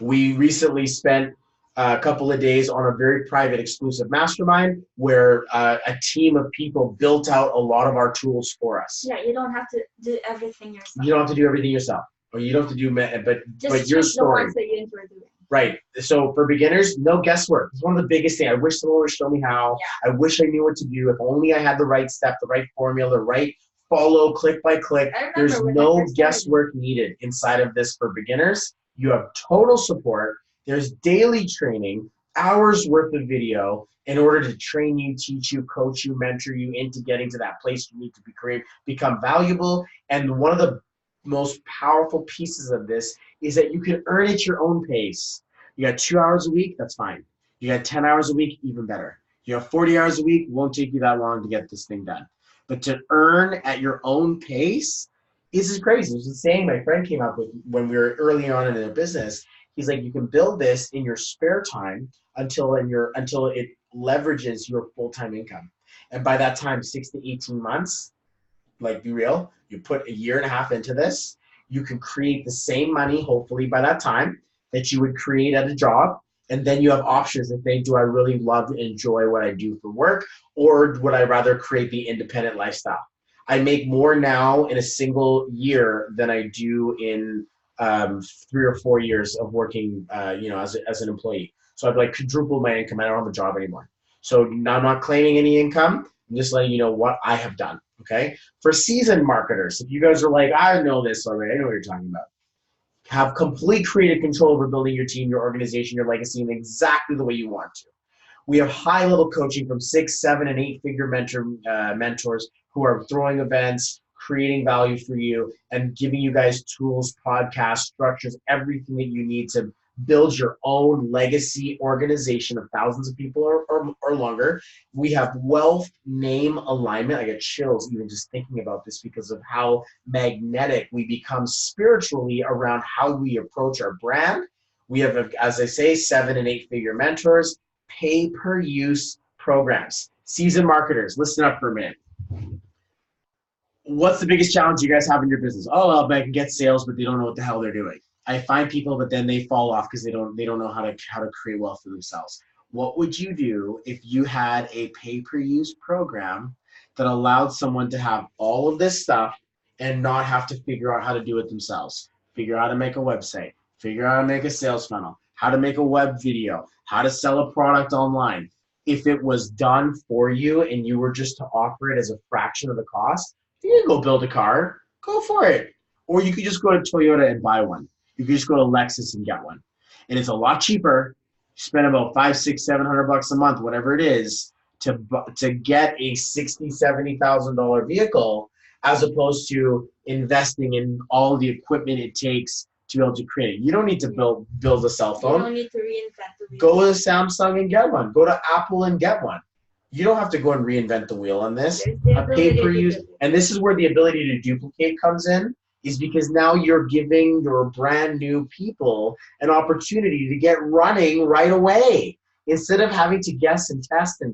We recently spent a couple of days on a very private exclusive mastermind where a team of people built out a lot of our tools for us. Yeah, you don't have to do everything yourself. You don't have to do everything yourself, or you don't have to do, but your story. The ones that you enjoy doing. Right. So for beginners, no guesswork. It's one of the biggest things. I wish someone would show me how. Yeah. I wish I knew what to do. If only I had the right step, the right formula, the right follow, click by click. There's no guesswork needed inside of this for beginners. You have total support. There's daily training, hours worth of video in order to train you, teach you, coach you, mentor you into getting to that place you need to become valuable. And one of the most powerful pieces of this is that you can earn at your own pace. You got 2 hours a week, that's fine. You got 10 hours a week, even better. You have 40 hours a week, won't take you that long to get this thing done. But to earn at your own pace, this is crazy. It's the saying my friend came up with when we were early on in their business. He's like, you can build this in your spare time until it leverages your full-time income. And by that time, 6 to 18 months, like be real, you put a year and a half into this, you can create the same money, hopefully by that time, that you would create at a job. And then you have options to think, do I really love and enjoy what I do for work? Or would I rather create the independent lifestyle? I make more now in a single year than I do in 3 or 4 years of working, as an employee. So I've like quadrupled my income. I don't have a job anymore. So now I'm not claiming any income. I'm just letting you know what I have done. Okay. For seasoned marketers, if you guys are like, I know this already, I know what you're talking about. Have complete creative control over building your team, your organization, your legacy in exactly the way you want to. We have high-level coaching from 6, 7, and 8-figure mentors who are throwing events, creating value for you, and giving you guys tools, podcasts, structures, everything that you need to build your own legacy organization of thousands of people or longer. We have wealth name alignment. I get chills even just thinking about this because of how magnetic we become spiritually around how we approach our brand. We have, as I say, 7 and 8 figure mentors, pay-per-use programs. Seasoned marketers, listen up for a minute. What's the biggest challenge you guys have in your business? Oh, well, I can get sales, but they don't know what the hell they're doing. I find people, but then they fall off because they don't know how to create wealth for themselves. What would you do if you had a pay-per-use program that allowed someone to have all of this stuff and not have to figure out how to do it themselves? Figure out how to make a website, figure out how to make a sales funnel, how to make a web video, how to sell a product online. If it was done for you and you were just to offer it as a fraction of the cost, you can go build a car, go for it. Or you could just go to Toyota and buy one. You could just go to Lexus and get one. And it's a lot cheaper. You spend about $500, $600, $700 a month, whatever it is, to get a $60,000, $70,000 vehicle, as opposed to investing in all the equipment it takes to be able to create it. You don't need to build a cell phone. You don't need to reinvent the wheel. Go to Samsung and get one. Go to Apple and get one. You don't have to go and reinvent the wheel on this. A pay-per-use, and this is where the ability to duplicate comes in, is because now you're giving your brand new people an opportunity to get running right away. Instead of having to guess and test and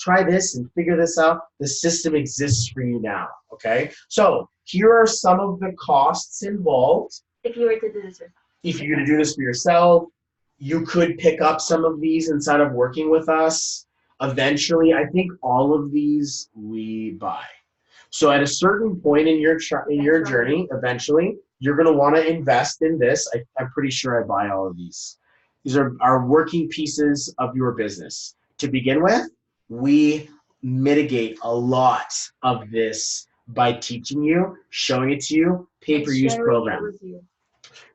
try this and figure this out, the system exists for you now, okay? So here are some of the costs involved. If you were to do this yourself. If you're gonna do this for yourself, you could pick up some of these inside of working with us. Eventually, I think all of these we buy. So at a certain point in your journey, eventually, you're going to want to invest in this. I'm pretty sure I buy all of these. These are working pieces of your business. To begin with, we mitigate a lot of this by teaching you, showing it to you, pay-per-use program.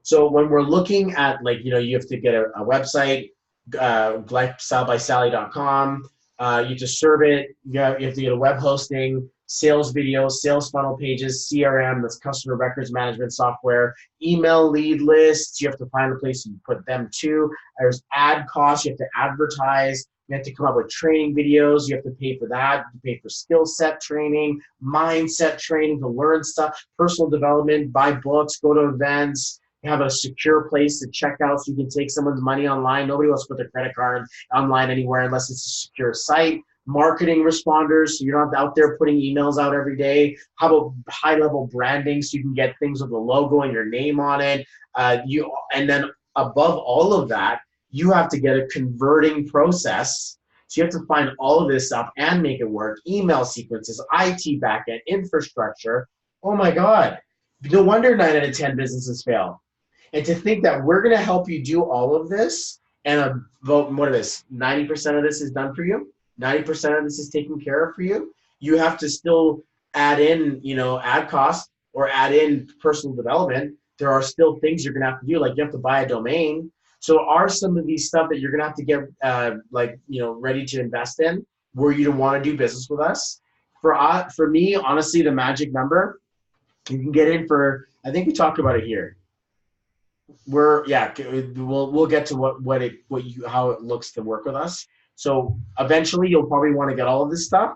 So when we're looking at, like, you have to get a website, lifestylebysally.com. You have to serve it. You have to get a web hosting, sales videos, sales funnel pages, CRM, that's customer records management software, email lead lists. You have to find a place you put them to. There's ad costs. You have to advertise. You have to come up with training videos. You have to pay for that. You pay for skill set training, mindset training to learn stuff, personal development, buy books, go to events. You have a secure place to check out so you can take someone's money online. Nobody wants to put their credit card online anywhere unless it's a secure site. Marketing responders, so you're not out there putting emails out every day. How about high-level branding so you can get things with a logo and your name on it? And then above all of that, you have to get a converting process. So you have to find all of this stuff and make it work. Email sequences, IT backend, infrastructure. Oh my God. No wonder 9 out of 10 businesses fail. And to think that we're going to help you do all of this, and what is this? 90% of this is done for you. 90% of this is taken care of for you. You have to still add in, ad costs or add in personal development. There are still things you're going to have to do, like you have to buy a domain. So are some of these stuff that you're going to have to get, ready to invest in, were you to want to do business with us? For me, honestly, the magic number, you can get in for, I think we talked about it here. We'll get to how it looks to work with us. So eventually you'll probably want to get all of this stuff.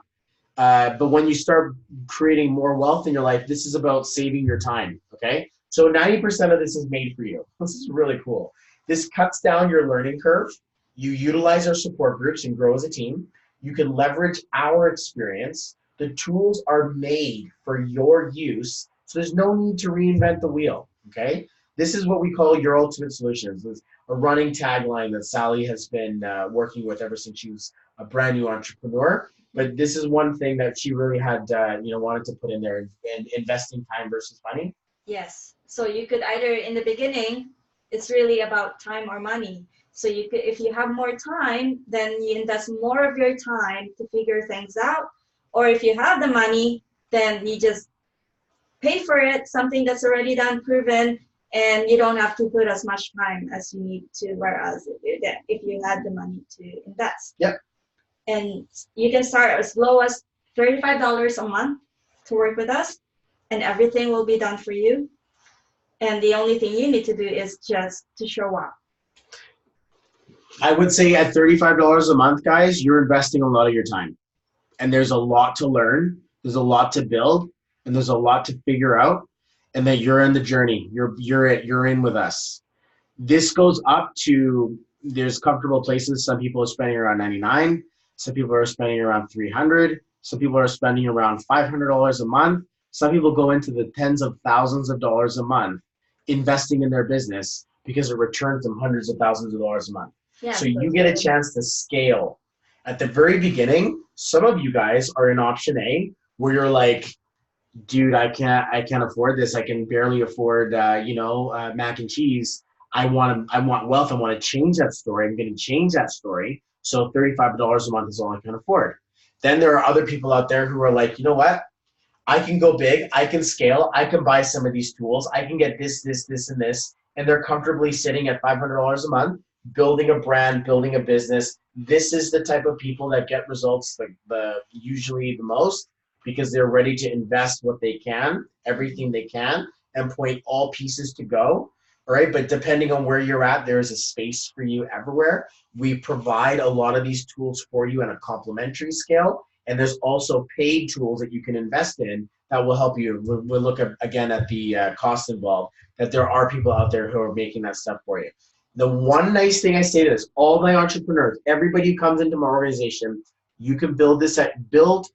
But when you start creating more wealth in your life, this is about saving your time, okay? So 90% of this is made for you. This is really cool. This cuts down your learning curve. You utilize our support groups and grow as a team. You can leverage our experience. The tools are made for your use, so there's no need to reinvent the wheel, okay? This is what we call your ultimate solutions. It's a running tagline that Sally has been working with ever since she was a brand new entrepreneur. But this is one thing that she really had, wanted to put in there, and investing time versus money. Yes. So you could either, in the beginning, it's really about time or money. So you could, if you have more time, then you invest more of your time to figure things out. Or if you have the money, then you just pay for it, something that's already done, proven, and you don't have to put as much time as you need to, whereas if you had the money to invest. Yep. And you can start as low as $35 a month to work with us, and everything will be done for you. And the only thing you need to do is just to show up. I would say at $35 a month, guys, you're investing a lot of your time. And there's a lot to learn. There's a lot to build, and there's a lot to figure out. And that you're in the journey. You're in with us. This goes up to, there's comfortable places. Some people are spending around 99. Some people are spending around 300. Some people are spending around $500 a month. Some people go into the tens of thousands of dollars a month investing in their business because it returns them hundreds of thousands of dollars a month. Yeah, so you get a chance to scale. At the very beginning, some of you guys are in option A, where you're like, dude, I can't afford this. I can barely afford, mac and cheese. I want wealth. I want to change that story. I'm going to change that story. So $35 a month is all I can afford. Then there are other people out there who are like, you know what? I can go big. I can scale. I can buy some of these tools. I can get this, and this. And they're comfortably sitting at $500 a month, building a brand, building a business. This is the type of people that get results usually the most, because they're ready to invest what they can, everything they can, and point all pieces to go. All right, but depending on where you're at, there is a space for you everywhere. We provide a lot of these tools for you on a complimentary scale, and there's also paid tools that you can invest in that will help you. We'll look at, again, at the cost involved, that there are people out there who are making that stuff for you. The one nice thing I say to this, all my entrepreneurs, everybody who comes into my organization, you can build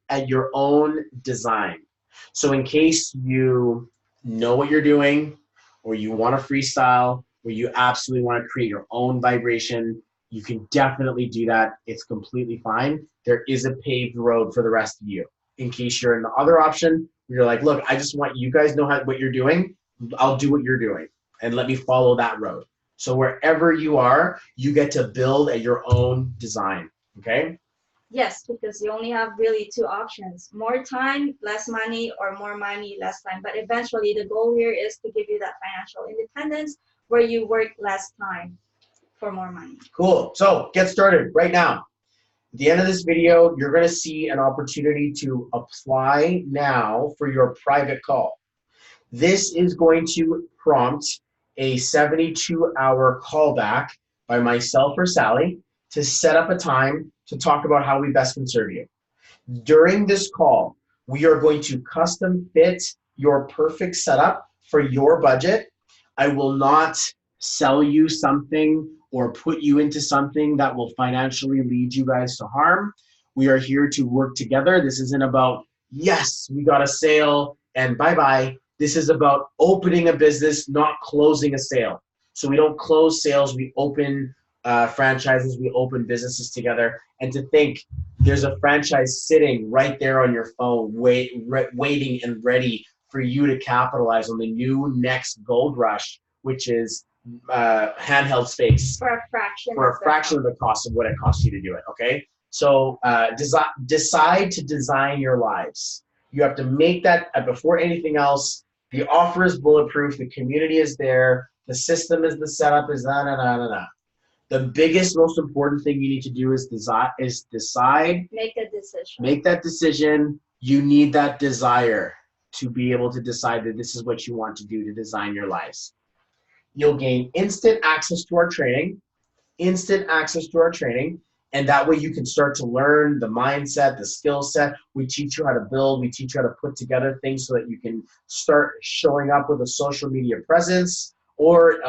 at your own design. So in case you know what you're doing, or you want to freestyle, or you absolutely want to create your own vibration, you can definitely do that. It's completely fine. There is a paved road for the rest of you. In case you're in the other option, you're like, look, I just want you guys know what you're doing. I'll do what you're doing, and let me follow that road. So wherever you are, you get to build at your own design, okay? Yes, because you only have really two options: more time, less money, or more money, less time. But eventually the goal here is to give you that financial independence where you work less time for more money. Cool. So get started right now. At the end of this video, you're going to see an opportunity to apply now for your private call. This is going to prompt a 72-hour callback by myself or Sally to set up a time to talk about how we best can serve you. During this call, we are going to custom fit your perfect setup for your budget. I will not sell you something or put you into something that will financially lead you guys to harm. We are here to work together. This isn't about, yes, we got a sale and bye-bye. This is about opening a business, not closing a sale. So we don't close sales, we open franchises, we open businesses together. And to think there's a franchise sitting right there on your phone, waiting and ready for you to capitalize on the new next gold rush, which is handheld space for a fraction of the cost of what it costs you to do it. Okay, so decide to design your lives. You have to make that before anything else. The offer is bulletproof. The community is there. The system is the setup is da. The biggest, most important thing you need to do is decide. Make a decision. Make that decision. You need that desire to be able to decide that this is what you want to do to design your lives. You'll gain instant access to our training, and that way you can start to learn the mindset, the skill set. We teach you how to build, we teach you how to put together things so that you can start showing up with a social media presence, or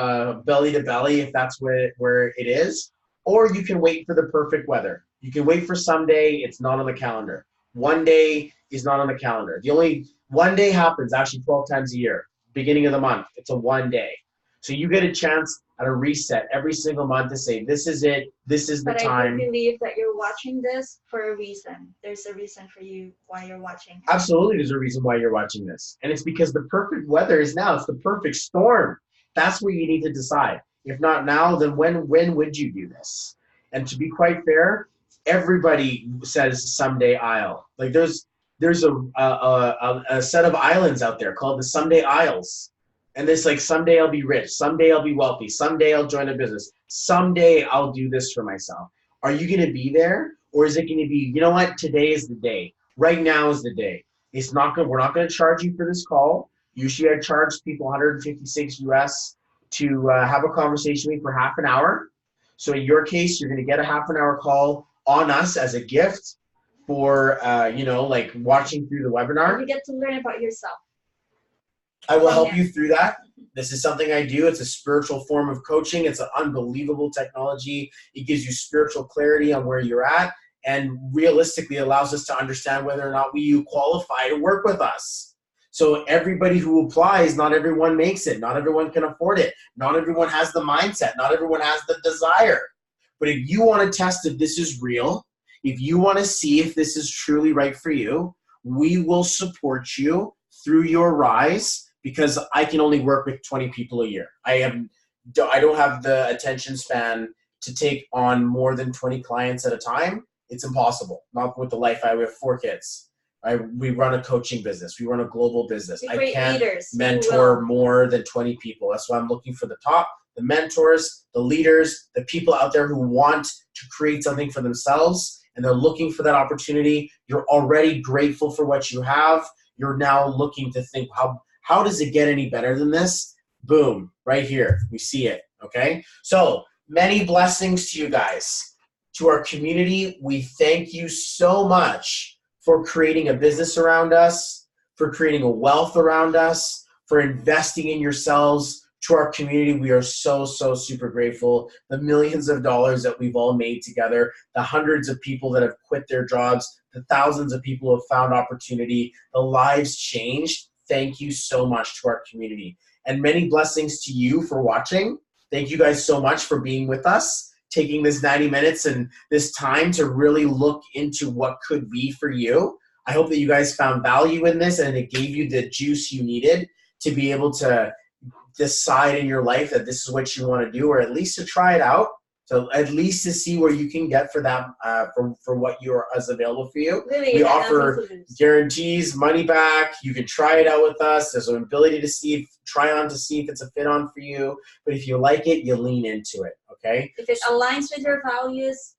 belly to belly if that's where it is. Or you can wait for the perfect weather. You can wait for someday, it's not on the calendar. One day is not on the calendar. The only one day happens actually 12 times a year, beginning of the month. It's a one day. So you get a chance at a reset every single month to say, this is it, this is the time. But I do believe that you're watching this for a reason. There's a reason for you why you're watching. Absolutely, there's a reason why you're watching this. And it's because the perfect weather is now. It's the perfect storm. That's where you need to decide. If not now, then when would you do this? And to be quite fair, everybody says someday I'll. Like there's a set of islands out there called the Someday Isles. And it's like, someday I'll be rich, someday I'll be wealthy, someday I'll join a business, someday I'll do this for myself. Are you going to be there? Or is it going to be, you know what, today is the day. Right now is the day. We're not going to charge you for this call. Usually I charge people $156 US to have a conversation with me for half an hour. So in your case, you're going to get a half-an-hour call on us as a gift for, like watching through the webinar. You get to learn about yourself. I will help you through that. This is something I do. It's a spiritual form of coaching. It's an unbelievable technology. It gives you spiritual clarity on where you're at, and realistically allows us to understand whether or not you qualify to work with us. So everybody who applies, not everyone makes it. Not everyone can afford it. Not everyone has the mindset. Not everyone has the desire. But if you want to test if this is real, if you want to see if this is truly right for you, we will support you through your rise, because I can only work with 20 people a year. I don't have the attention span to take on more than 20 clients at a time. It's impossible. Not with the life I have 4 kids. We run a coaching business. We run a global business. I can't mentor more than 20 people. That's why I'm looking for the top, the mentors, the leaders, the people out there who want to create something for themselves, and they're looking for that opportunity. You're already grateful for what you have. You're now looking to think, how does it get any better than this? Boom, right here. We see it, okay? So many blessings to you guys. To our community, we thank you so much for creating a business around us, for creating a wealth around us, for investing in yourselves. To our community, we are so, so super grateful. The millions of dollars that we've all made together, the hundreds of people that have quit their jobs, the thousands of people who have found opportunity, the lives changed. Thank you so much to our community. And many blessings to you for watching. Thank you guys so much for being with us, taking this 90 minutes and this time to really look into what could be for you. I hope that you guys found value in this and it gave you the juice you needed to be able to decide in your life that this is what you want to do, or at least to try it out. So at least to see where you can get for that, for what is available for you. Really, we offer guarantees, money back. You can try it out with us. There's an ability to try on to see if it's a fit on for you. But if you like it, you lean into it, okay? If it aligns with your values,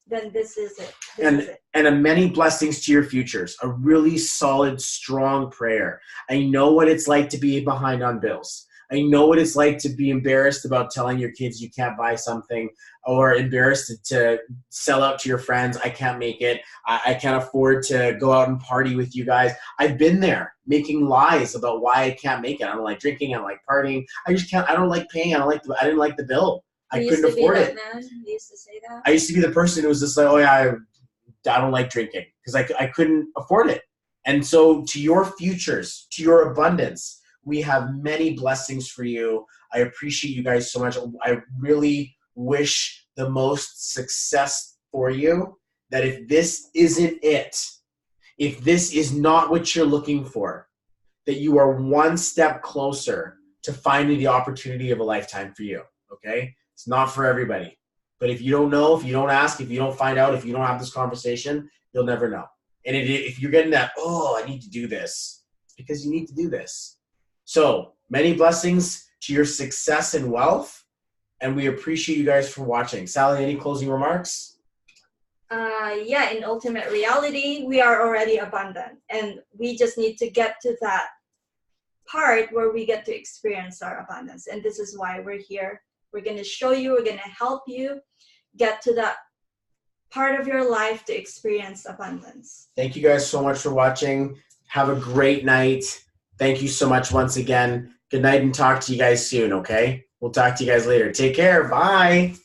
then this is it. And a many blessings to your futures. A really solid, strong prayer. I know what it's like to be behind on bills. I know what it's like to be embarrassed about telling your kids you can't buy something, or embarrassed to sell out to your friends. I can't make it. I can't afford to go out and party with you guys. I've been there making lies about why I can't make it. I don't like drinking. I don't like partying. I just can't. I don't like paying. I didn't like the bill. I couldn't afford it. You used to say that? I used to be the person who was just like, oh yeah, I don't like drinking, because I couldn't afford it. And so to your futures, to your abundance, we have many blessings for you. I appreciate you guys so much. I really wish the most success for you, that if this isn't it, if this is not what you're looking for, that you are one step closer to finding the opportunity of a lifetime for you, okay? It's not for everybody. But if you don't know, if you don't ask, if you don't find out, if you don't have this conversation, you'll never know. And if you're getting that, oh, I need to do this, it's because you need to do this. So many blessings to your success and wealth, and we appreciate you guys for watching. Sally, any closing remarks? Yeah, in ultimate reality, we are already abundant, and we just need to get to that part where we get to experience our abundance. And this is why we're here. We're going to show you, we're going to help you get to that part of your life to experience abundance. Thank you guys so much for watching. Have a great night. Thank you so much once again. Good night, and talk to you guys soon, okay? We'll talk to you guys later. Take care. Bye.